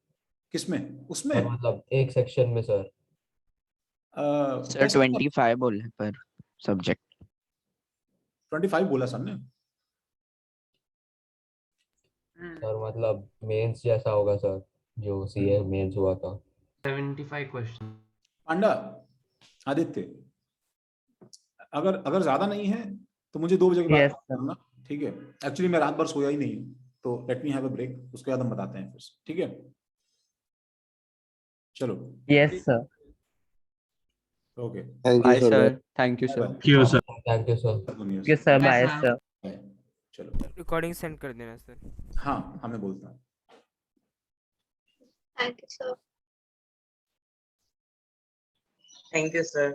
किसमें? उसमें और मतलब एक सेक्शन में सर? सर 25 बोले पर सब्जेक्ट। 25 बोला सर ने। सर मतलब मेंस जैसा होगा सर, जो सीए मेंस हुआ था। 75 क्वेश्चन। पांडा, आदित्य, अगर अगर ज्यादा नहीं है तो मुझे 2 बजे के बाद करना, ठीक है। एक्चुअली मैं रात भर सोया ही नहीं हूँ, तो let me have a break, उसके बाद हम बताते हैं फिर से, ठीक है। चलो yes sir. Okay, bye sir, thank you sir. Thank you sir. Thank you sir. Okay sir, bye sir. चलो रिकॉर्डिंग सेंड कर देना सर। हाँ मैं बोलता हूँ। Thank you sir. Thank you sir.